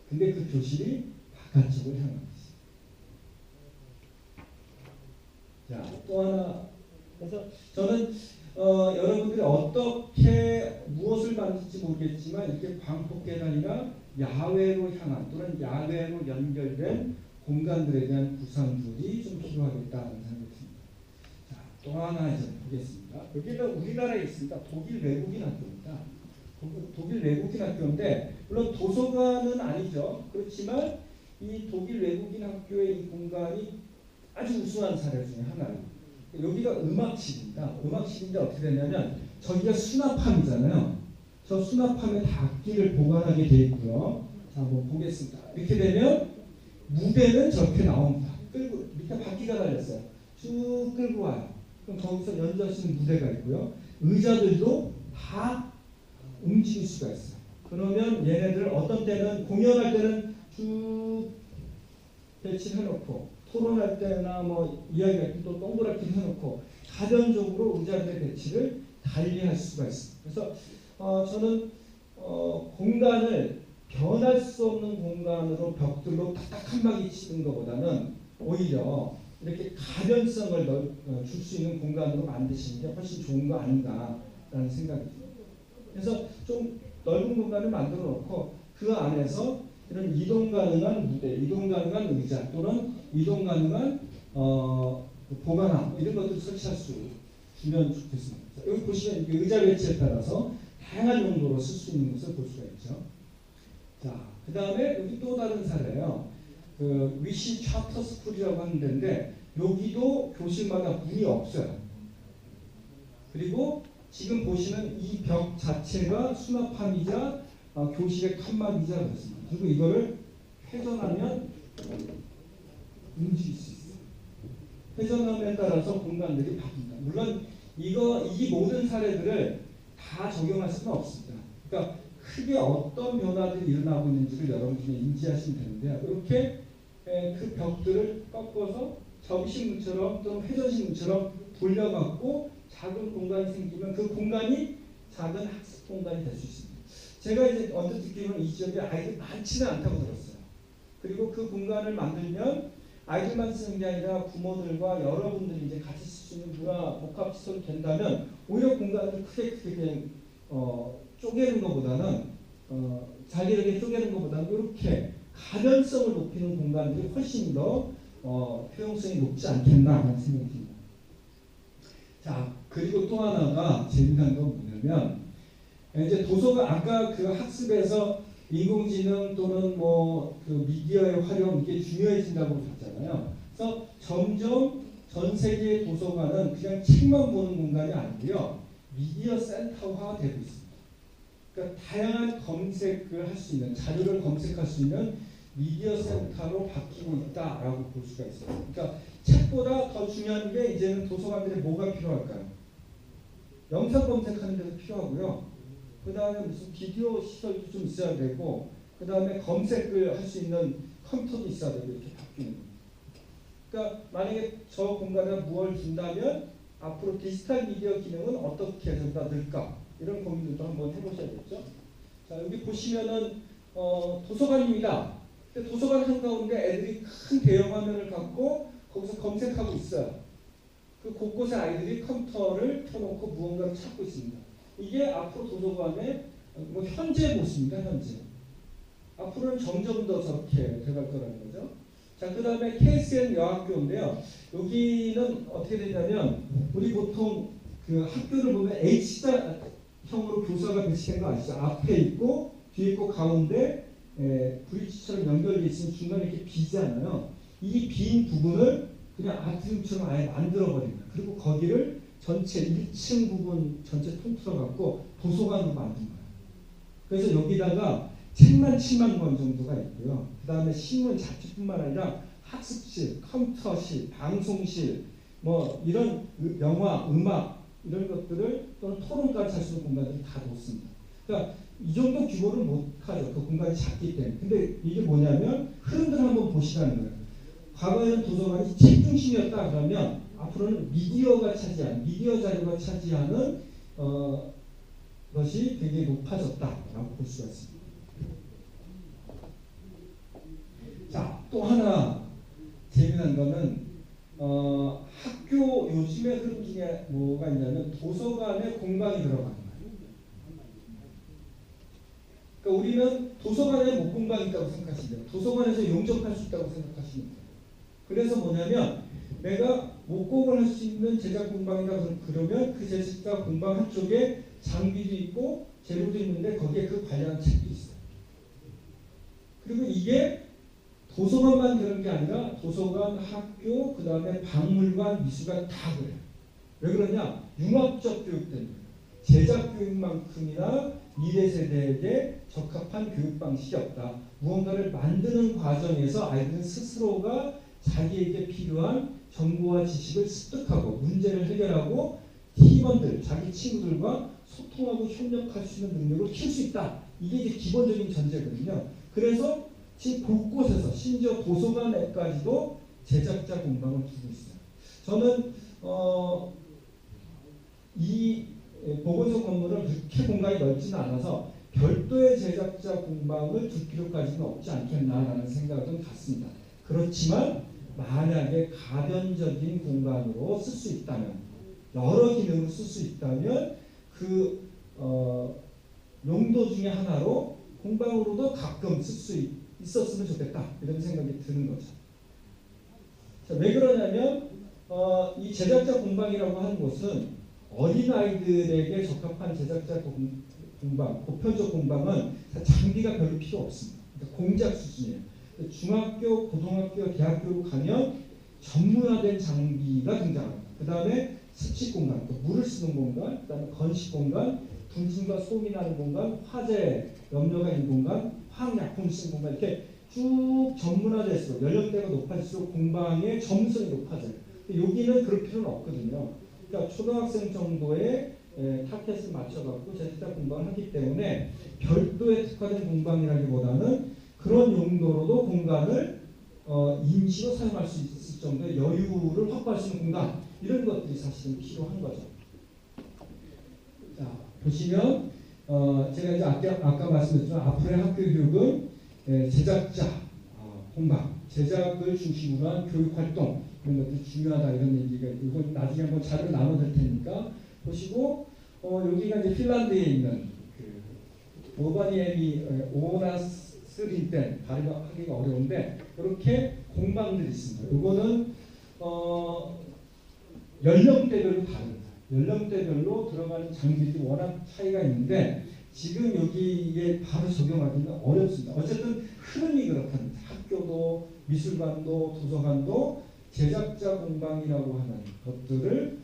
근데 그 교실이 바깥쪽을 향하고 있어요. 자, 또 하나. 그래서 저는 여러분들이 어떻게 무엇을 만들지 모르겠지만 이렇게 광폭 계단이나 야외로 향한 또는 야외로 연결된 공간들에 대한 구상들이 좀 필요하겠다는 생각이 듭니다. 자, 또 하나 이제 보겠습니다. 여기는 우리나라에 있습니다. 독일 외국인 학교입니다. 독일 외국인 학교인데 물론 도서관은 아니죠. 그렇지만 이 독일 외국인 학교의 이 공간이 아주 우수한 사례 중에 하나예요. 여기가 음악실입니다. 음악실인데 어떻게 되냐면 저기가 수납함이잖아요. 저 수납함에 다 악기를 보관하게 되어 있고요. 자, 한번 보겠습니다. 이렇게 되면 무대는 저렇게 나옵니다. 끌고 밑에 바퀴가 달렸어요. 쭉 끌고 와요. 그럼 거기서 연주할 수 있는 무대가 있고요. 의자들도 다 움직일 수가 있어요. 그러면 얘네들 어떤 때는 공연할 때는 쭉 배치를 해놓고 토론할 때나 뭐 이야기할 때 또 동그랗게 해놓고 가변적으로 의자들의 배치를 달리할 수가 있습니다. 그래서 저는 공간을 변할 수 없는 공간으로 벽들로 딱딱한 막이 치는 것보다는 오히려 이렇게 가변성을 줄 수 있는 공간으로 만드시는 게 훨씬 좋은 거 아닌가라는 생각이 듭니다. 그래서 좀 넓은 공간을 만들어 놓고 그 안에서 이런 이동 가능한 무대, 이동 가능한 의자 또는 이동 가능한 보관함 이런 것들을 설치할 수 있으면 좋겠습니다. 자, 여기 보시면 의자 배치에 따라서 다양한 용도로 쓸 수 있는 것을 볼 수가 있죠. 자, 그 다음에 여기 또 다른 사례예요. 그 위시 차터 스쿨이라고 하는 데인데 여기도 교실마다 문이 없어요. 그리고 지금 보시는 이 벽 자체가 수납함이자 교실의 칸막이자 그렇습니다. 그리고 이거를 회전하면 움직일 수 있어요. 회전함에 따라서 공간들이 바뀝니다. 물론 이 모든 사례들을 다 적용할 수는 없습니다. 그러니까 크게 어떤 변화들이 일어나고 있는지를 여러분들이 인지하시면 되는데요. 이렇게 그 벽들을 꺾어서 접이식문처럼 또는 회전식문처럼 돌려갖고 작은 공간이 생기면 그 공간이 작은 학습 공간이 될 수 있습니다. 제가 이제 언뜻 듣기로는 이 지역에 아이들이 많지는 않다고 들었어요. 그리고 그 공간을 만들면 아이들만 쓰는 게 아니라 부모들과 여러분들이 이제 같이 쓸 수 있는 문화 복합시설이 된다면 오히려 공간을 크게 그냥 쪼개는 것보다는 잘게 쪼개는 것보다는 이렇게 가변성을 높이는 공간들이 훨씬 더 효용성이 높지 않겠나 하는 생각이 듭니다. 자, 그리고 또 하나가 재미난 건 뭐냐면 이제 도서관 아까 그 학습에서 인공지능 또는 뭐 그 미디어의 활용 이게 중요해진다고 봤잖아요. 그래서 점점 전 세계 도서관은 그냥 책만 보는 공간이 아니고요. 미디어 센터화 되고 있습니다. 그러니까 다양한 검색을 할 수 있는 자료를 검색할 수 있는 미디어 센터로 바뀌고 있다라고 볼 수가 있어요. 그러니까 책보다 더 중요한 게 이제는 도서관들에 뭐가 필요할까요? 영상 검색하는 데도 필요하고요. 그 다음에 무슨 비디오 시설도 좀 있어야 되고, 그 다음에 검색을 할 수 있는 컴퓨터도 있어야 되고 이렇게 바뀌는 겁니다. 그러니까 만약에 저 공간에 무엇을 준다면 앞으로 디지털 미디어 기능은 어떻게 해서 늘까? 이런 고민들도 한번 해보셔야겠죠. 자, 여기 보시면은 도서관입니다. 근데 도서관 한가운데 애들이 큰 대형 화면을 갖고 거기서 검색하고 있어요. 그 곳곳에 아이들이 컴퓨터를 켜놓고 무언가를 찾고 있습니다. 이게 앞으로 도서관의 현재 모습입니다. 현재. 앞으로는 점점 더 저렇게 돼갈 거라는 거죠. 자, 그 다음에 KSN 여학교인데요. 여기는 어떻게 되냐면 우리 보통 그 학교를 보면 H자형으로 교사가 배치된 거 아시죠? 앞에 있고 뒤에 있고 가운데 브릿지처럼 연결돼 있으면 중간에 이렇게 비잖아요. 이 빈 부분을 그냥 아트리움처럼 아예 만들어 버립니다. 그리고 거기를 전체 1층 부분 전체 통틀어 갖고 도서관으로 만든 거예요. 그래서 여기다가 책만 7만 권 정도가 있고요. 그 다음에 신문 잡지뿐만 아니라 학습실, 컴퓨터실, 방송실, 뭐 이런 영화, 음악 이런 것들을 또는 토론까지 할 수 있는 공간들을 다 놓습니다. 그러니까 이 정도 규모를 못 하죠. 그 공간이 작기 때문에. 근데 이게 뭐냐면 흐름들을 한번 보시라는 거예요. 과거에는 도서관이 책 중심이었다 그러면 앞으로는 미디어 자료가 차지하는 것이 굉장히 높아졌다라고 볼 수가 있습니다. 자, 또 하나 재미난 거는 학교 요즘의 흐름 중에 뭐가 있냐면 도서관에 공방이 들어가는 거예요. 그러니까 우리는 도서관에 목공방이 있다고 생각하시면 돼요. 도서관에서 용접할 수 있다고 생각하시면 돼요. 그래서 뭐냐면 내가 목공을 할 수 있는 제작 공방이다 그러면 그 제작 공방 한쪽에 장비도 있고 재료도 있는데 거기에 그 관련한 책도 있어요. 그리고 이게 도서관만 그런 게 아니라 도서관, 학교, 그 다음에 박물관, 미술관 다 그래요. 왜 그러냐? 융합적 교육 때문에. 제작 교육만큼이나 미래 세대에게 적합한 교육 방식이 없다. 무언가를 만드는 과정에서 아이들은 스스로가 자기에게 필요한 정보와 지식을 습득하고 문제를 해결하고 팀원들, 자기 친구들과 소통하고 협력할 수 있는 능력을 키울 수 있다. 이게 이제 기본적인 전제거든요. 그래서 지금 곳곳에서 심지어 도서관에까지도 제작자 공방을 두고 있어요. 저는 이 보건소 건물은 그렇게 공간이 넓지는 않아서 별도의 제작자 공방을 둘 필요까지는 없지 않겠나라는 생각은 갖습니다. 그렇지만 만약에 가변적인 공간으로 쓸 수 있다면 여러 기능을 쓸 수 있다면 그 용도 중에 하나로 공방으로도 가끔 쓸 수 있었으면 좋겠다 이런 생각이 드는 거죠. 자, 왜 그러냐면 이 제작자 공방이라고 하는 곳은 어린아이들에게 적합한 제작자 공방, 보편적 공방은 장비가 별로 필요 없습니다. 그러니까 공작 수준이에요. 중학교, 고등학교, 대학교로 가면 전문화된 장비가 등장합니다. 그 다음에 습식 공간, 또 물을 쓰는 공간, 그 다음에 건식 공간, 분진과 소음이 나는 공간, 화재 염려가 있는 공간, 화학약품 쓰는 공간 이렇게 쭉 전문화될수록 연령대가 높아질수록 공방의 전문성이 높아져요. 여기는 그럴 필요는 없거든요. 그러니까 초등학생 정도의 타켓을 맞춰갖고 제작자 공방을 하기 때문에 별도의 특화된 공방이라기보다는 그런 용도로도 공간을 임시로 사용할 수 있을 정도의 여유를 확보할 수 있는 공간 이런 것들이 사실은 필요한 거죠. 자, 보시면 제가 이제 아까 말씀드렸지만 앞으로의 학교 교육은 제작자 공방, 제작을 중심으로 한 교육 활동 이런 것들이 중요하다 이런 얘기가 이건 나중에 한번 자료 나눠드릴 테니까 보시고 여기가 이제 핀란드에 있는 그 오바니에미 오나스린 땐 발음하기가 어려운데 이렇게 공방들이 있습니다. 이거는 연령대별로 다릅니다. 연령대별로 들어가는 장비들이 워낙 차이가 있는데 지금 여기에 바로 적용하기는 어렵습니다. 어쨌든 흐름이 그렇답니다. 학교도 미술관도 도서관도 제작자 공방이라고 하는 것들을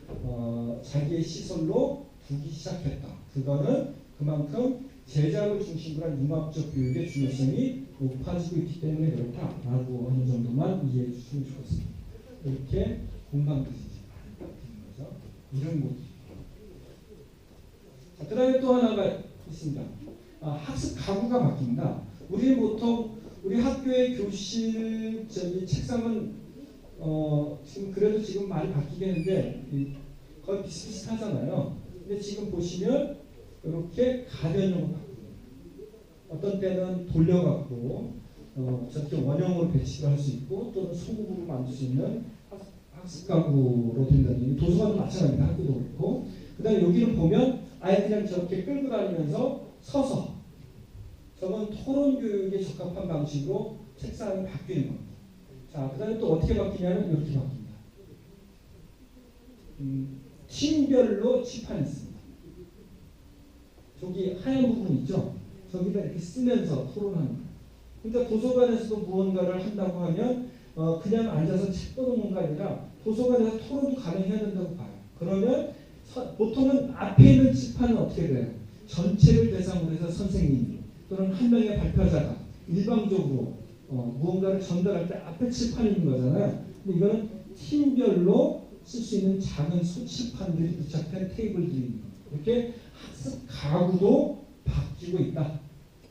자기의 시설로 두기 시작했다. 그거는 그만큼 제작을 중심으로 한 융합적 교육의 중요성이 높아지고 있기 때문에 그렇다라고 하는 정도만 이해해 주시면 좋겠습니다. 이렇게 공방들이 있는 거죠. 이런 곳. 자, 그 다음에 또 하나가 있습니다. 학습 가구가 바뀝니다. 우리는 보통 우리 학교의 교실 책상은 지금 많이 바뀌긴 했는데 거의 비슷비슷하잖아요. 근데 지금 보시면 이렇게 가변형으로 바꿉니다. 어떤 때는 돌려갖고 저렇게 원형으로 배치를 할 수 있고 또는 소극으로 만들 수 있는 학습 가구로 된다는 도서관도 마찬가지입니다. 학교도 그렇고 그 다음에 여기를 보면 아예 그냥 저렇게 끌고 다니면서 서서 저건 토론 교육에 적합한 방식으로 책상이 바뀌는 겁니다. 자, 그 다음에 또 어떻게 바뀌냐면 이렇게 바뀝니다. 팀별로 칠판이 있습니다. 저기 하얀 부분 있죠? 저기다 이렇게 쓰면서 토론하는 거예요. 그러니까 도서관에서도 무언가를 한다고 하면 그냥 앉아서 책 보는 건가 아니라 도서관에서 토론도 가능해야 된다고 봐요. 그러면 보통은 앞에 있는 칠판은 어떻게 돼요? 전체를 대상으로 해서 선생님 또는 한 명의 발표자가 일방적으로 무언가를 전달할 때 앞에 칠판이 있는 거잖아요. 근데 이거는 팀별로 쓸 수 있는 작은 소칠판들이 부착된 테이블들이 있는 거예요. 이렇게 학습 가구도 바뀌고 있다라는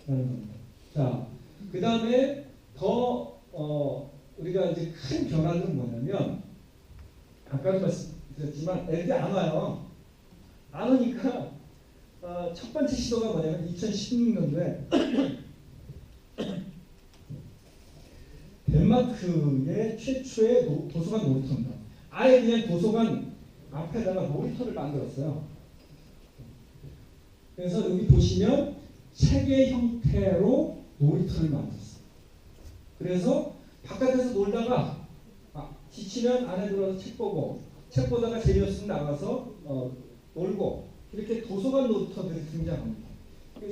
겁니다. 자, 그 다음에 더 우리가 이제 큰 변화는 뭐냐면 아까도 말씀드렸지만 애들이 안 와요. 안 오니까 첫 번째 시도가 뭐냐면 2016년도에 덴마크의 최초의 도서관 놀이터입니다. 아예 그냥 도서관 앞에다가 놀이터를 만들었어요. 그래서 여기 보시면 책의 형태로 놀이터를 만들었어요. 그래서 바깥에서 놀다가 지치면 안에 들어가서 책 보고 책 보다가 재미없으면 나가서 놀고 이렇게 도서관 놀이터들이 등장합니다.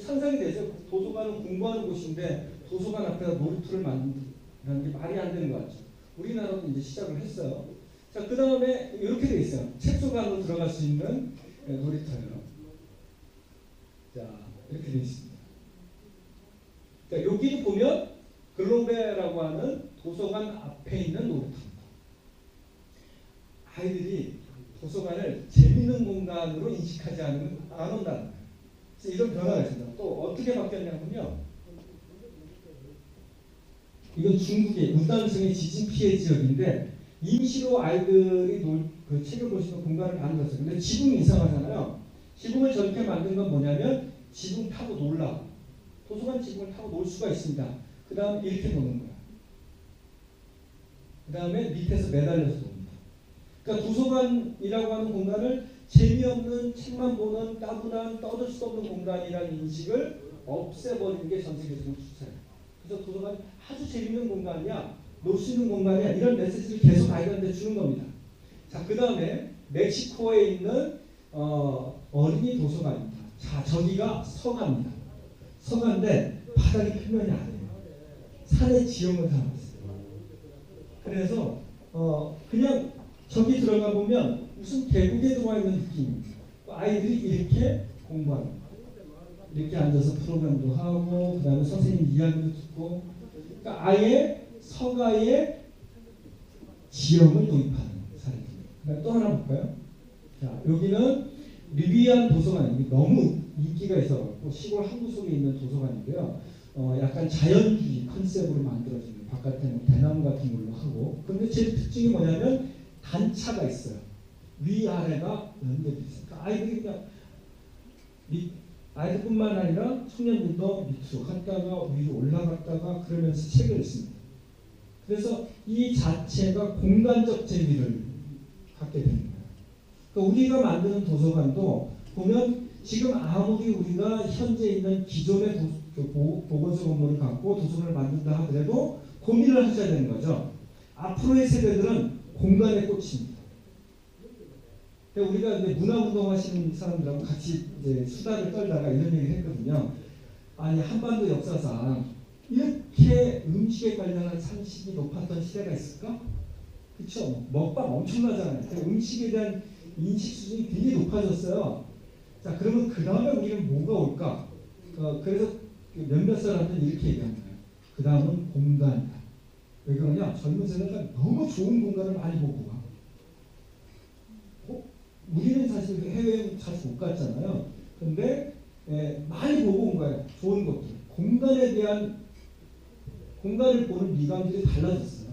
상상이 되죠? 도서관은 공부하는 곳인데 도서관 앞에다 놀이터를 만든다는 게 말이 안 되는 것 같죠. 우리나라도 이제 시작을 했어요. 자, 그 다음에 이렇게 돼 있어요. 책소관으로 들어갈 수 있는 놀이터예요. 자, 이렇게 돼 있습니다. 자, 여기도 보면 글로베라고 하는 도서관 앞에 있는 놀이터입니다. 아이들이 도서관을 재밌는 공간으로 인식하지 않으면 안 온다는 거예요. 그래서 이런 변화가 있습니다. 또 어떻게 바뀌었냐면요. 이건 중국의 우단성의 지진 피해 지역인데 임시로 아이들이 그 책을 볼 수 있는 공간을 만들었어요. 근데 지붕이 이상하잖아요. 지붕을 저렇게 만든 건 뭐냐면 지붕 타고 놀라. 도서관 지붕을 타고 놀 수가 있습니다. 그 다음에 이렇게 노는 거야. 그 다음에 밑에서 매달려서 놉니다. 그러니까 도서관이라고 하는 공간을 재미없는 책만 보는 따분한 떠들 수 없는 공간이라는 인식을 없애버리는 게 전 세계적인 추세예요. 그래서 도서관이 아주 재밌는 공간이야, 놀 수 있는 공간이야, 이런 메시지를 계속 아이들한테 주는 겁니다. 자, 그 다음에 멕시코에 있는 어린이 도서관입니다. 자, 저기가 서가입니다. 서가인데 바닥이 표면이 아니에요. 산의 지형을 담았어요. 그래서 그냥 저기 들어가 보면 무슨 계곡에 들어와 있는 느낌입니다. 아이들이 이렇게 공부하는 거예요. 이렇게 앉아서 프로그램도 하고 그 다음에 선생님 이야기도 듣고, 그러니까 아예 서가의 지형을 도입하는 사례입니다. 그다음에 또 하나 볼까요? 자, 여기는 리비안 도서관입니다. 너무 인기가 있어서 시골 항구 속에 있는 도서관인데요. 약간 자연주의 컨셉으로 만들어지는, 바깥에는 대나무 같은 걸로 하고, 그런데 제 특징이 뭐냐면 단차가 있어요. 위아래가 연결돼 있어요. 그러니까 아이들이 그냥 아이들뿐만 아니라 청년들도 밑으로 갔다가 위로 올라갔다가 그러면서 책을 읽습니다. 그래서 이 자체가 공간적 재미를 갖게 되는 거예요. 그러니까 우리가 만드는 도서관도 보면 지금 아무리 우리가 현재 있는 기존의 보건소 건물을 갖고 도서관을 만든다 하더라도 고민을 하셔야 되는 거죠. 앞으로의 세대들은 공간에 꽂힙니다. 우리가 이제 문화운동 하시는 사람들하고 같이 이제 수다를 떨다가 이런 얘기를 했거든요. 아니, 한반도 역사상 이렇게 음식에 관련한 상식이 높았던 시대가 있을까? 그렇죠. 먹방 엄청나잖아요. 음식에 대한 인식 수준이 굉장히 높아졌어요. 자, 그러면 그 다음에 우리는 뭐가 올까? 그래서 몇몇 사람들은 이렇게 얘기하는 거예요. 그 다음은 공간이다. 왜 그러냐? 젊은 세대가 너무 좋은 공간을 많이 보고 가. 우리는 사실 해외에 자주 못 갔잖아요. 근데 많이 보고 온 거예요. 좋은 것들. 공간에 대한, 공간을 보는 미감들이 달라졌어요.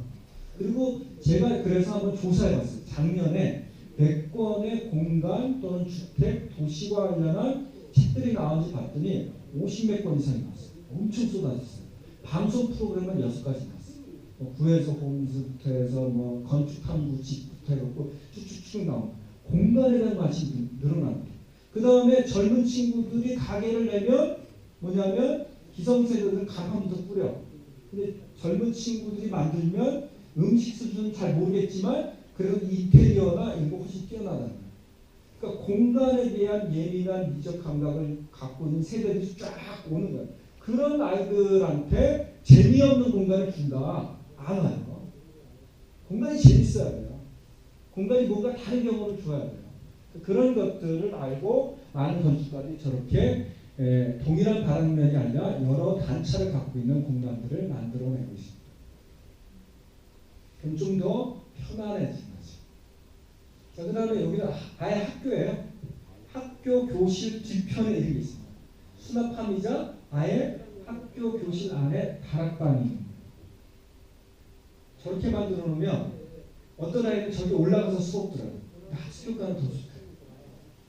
그리고 제가 그래서 한번 조사해봤어요. 작년에 100권의 공간 또는 주택, 도시와 관련한 책들이 나온지 봤더니 50몇 권 이상이 나왔어요. 엄청 쏟아졌어요. 방송 프로그램은 6가지 나왔어요. 구에서 홈즈부터 해서 건축 탐구 집부터 해갖고 쭉쭉쭉 나옵니다. 공간에 대한 관심이 늘어납니다. 그 다음에 젊은 친구들이 가게를 내면 뭐냐면 기성세대들은 간판부터 뿌려. 근데 젊은 친구들이 만들면 음식 수준은 잘 모르겠지만 그래도 인테리어나 이런 거 훨씬 뛰어나다는 거예요. 그러니까 공간에 대한 예민한 미적 감각을 갖고 있는 세대들이 쫙 오는 거예요. 그런 아이들한테 재미없는 공간을 준다. 안 와요. 공간이 재밌어야 돼요. 공간이 뭔가 다른 경험을 줘야 돼요. 그런 것들을 알고 많은 건축가들이 저렇게 동일한 바람면이 아니라 여러 단차를 갖고 있는 공간들을 만들어내고 있습니다. 그럼 좀 더 편안해진 거죠. 자, 그 다음에 여기는 아예 학교예요. 학교 교실 뒤편에 이렇게 있습니다. 수납함이자 아예 학교 교실 안에 다락방이 있는 거예요. 저렇게 만들어 놓으면 어떤 아이는 저기 올라가서 수업 들어요. 학습효과는 더 좋대요.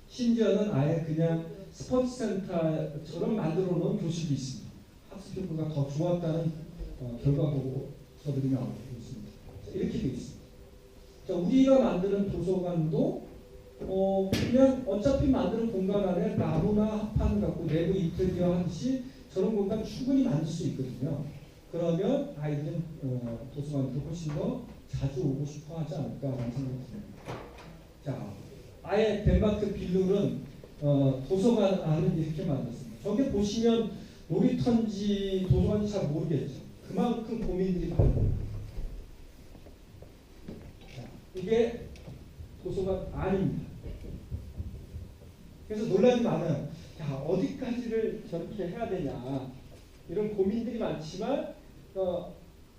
심지어는 아예 그냥 스포츠센터처럼 만들어 놓은 교실도 있습니다. 학습효과가 더 좋았다는 결과 보고서들이 나오고 있습니다. 이렇게 되어 있습니다. 자, 우리가 만드는 도서관도 그냥 어차피 만드는 공간 안에 나무나 합판 갖고 내부 인테리어 하듯이 저런 공간 충분히 만들 수 있거든요. 그러면 아이들은 도서관도 훨씬 더 자주 오고 싶어 하지 않을까라는 생각이 듭니다. 자, 아예 덴마크 빌룰은 도서관 안을 이렇게 만들었습니다. 저게 보시면 놀이터인지 도서관인지 잘 모르겠죠. 그만큼 고민들이 많아요. 자, 이게 도서관 안입니다. 그래서 논란이 많아요. 야, 어디까지를 저렇게 해야 되냐 이런 고민들이 많지만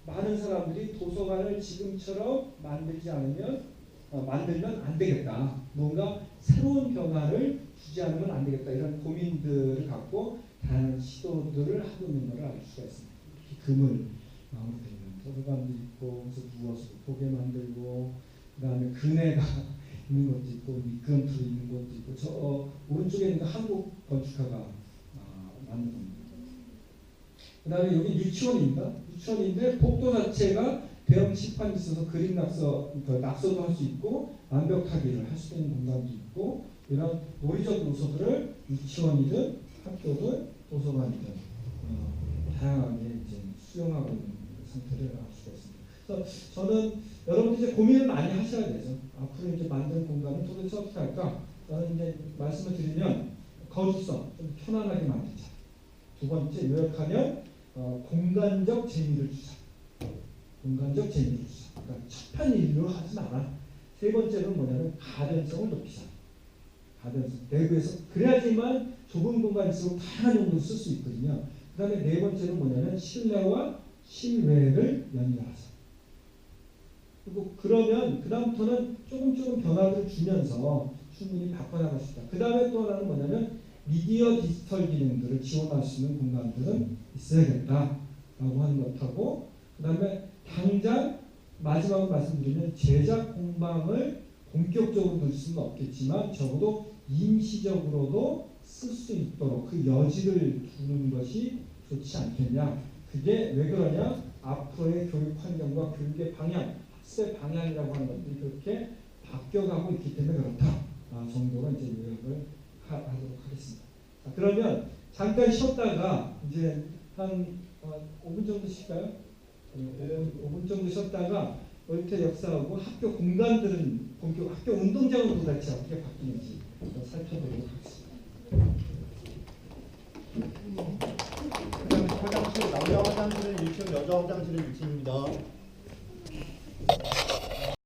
많은 사람들이 도서관을 지금처럼 만들면 안 되겠다. 뭔가 새로운 변화를 주지 않으면 안 되겠다. 이런 고민들을 갖고 다양한 시도들을 하고 있는 걸 알 수가 있습니다. 이렇게 금을 마무리되는 도서관도 있고, 그래서 누워서 보게 만들고, 그 다음에 그네가 있는 것도 있고, 미끄럼틀이 있는 것도 있고, 저 오른쪽에 있는 한국 건축가가 만든 겁니다. 그 다음에 여기 유치원입니다. 유치원인데 복도 자체가 대형 칠판이 있어서 그림 낙서도 할 수 있고 완벽하기를 할 수 있는 공간도 있고 이런 놀이적 요소들을 유치원이든 학교든 도서관이든 다양하게 이제 수용하고 있는 상태를 알 수가 있습니다. 그래서 저는 여러분들 이제 고민을 많이 하셔야 되죠. 앞으로 이제 만든 공간은 도대체 어떻게 할까? 저는 이제 말씀을 드리면 거주성 좀 편안하게 만들자. 두 번째 요약하면 공간적 재미를 주자. 공간적 재미를 주자. 그러니까 첩한 일로 하지 마라. 세 번째는 뭐냐면 가변성을 높이자. 가변성. 내부에서 그래야지만 좁은 공간일수록 다양한 용도로 쓸 수 있거든요. 그 다음에 네 번째는 뭐냐면 실내와 실외를 연결하자. 그리고 그러면 그 다음부터는 조금 변화를 주면서 충분히 바꿔나갈 수 있다. 그 다음에 또 하나는 뭐냐면 미디어 디지털 기능들을 지원할 수 있는 공간들은 있어야겠다라고 하는 것하고 그 다음에 당장 마지막으로 말씀드리면 제작 공방을 본격적으로 넣을 수는 없겠지만 적어도 임시적으로도 쓸 수 있도록 그 여지를 두는 것이 좋지 않겠냐. 그게 왜 그러냐. 앞으로의 교육 환경과 교육의 방향, 학습의 방향이라고 하는 것들이 그렇게 바뀌어가고 있기 때문에 그렇다. 정도로 이제 요약을 하도록 하겠습니다. 자, 그러면 잠깐 쉬었다가 이제 한 5분 정도 쉴까요? 5분 정도 쉬었다가 놀이터 역사하고 학교 공간들은 학교 운동장은 도대체 어떻게 바뀌는지 살펴보도록 하겠습니다. 화장실, 남자 화장실은 1층, 여자 화장실은 2층입니다.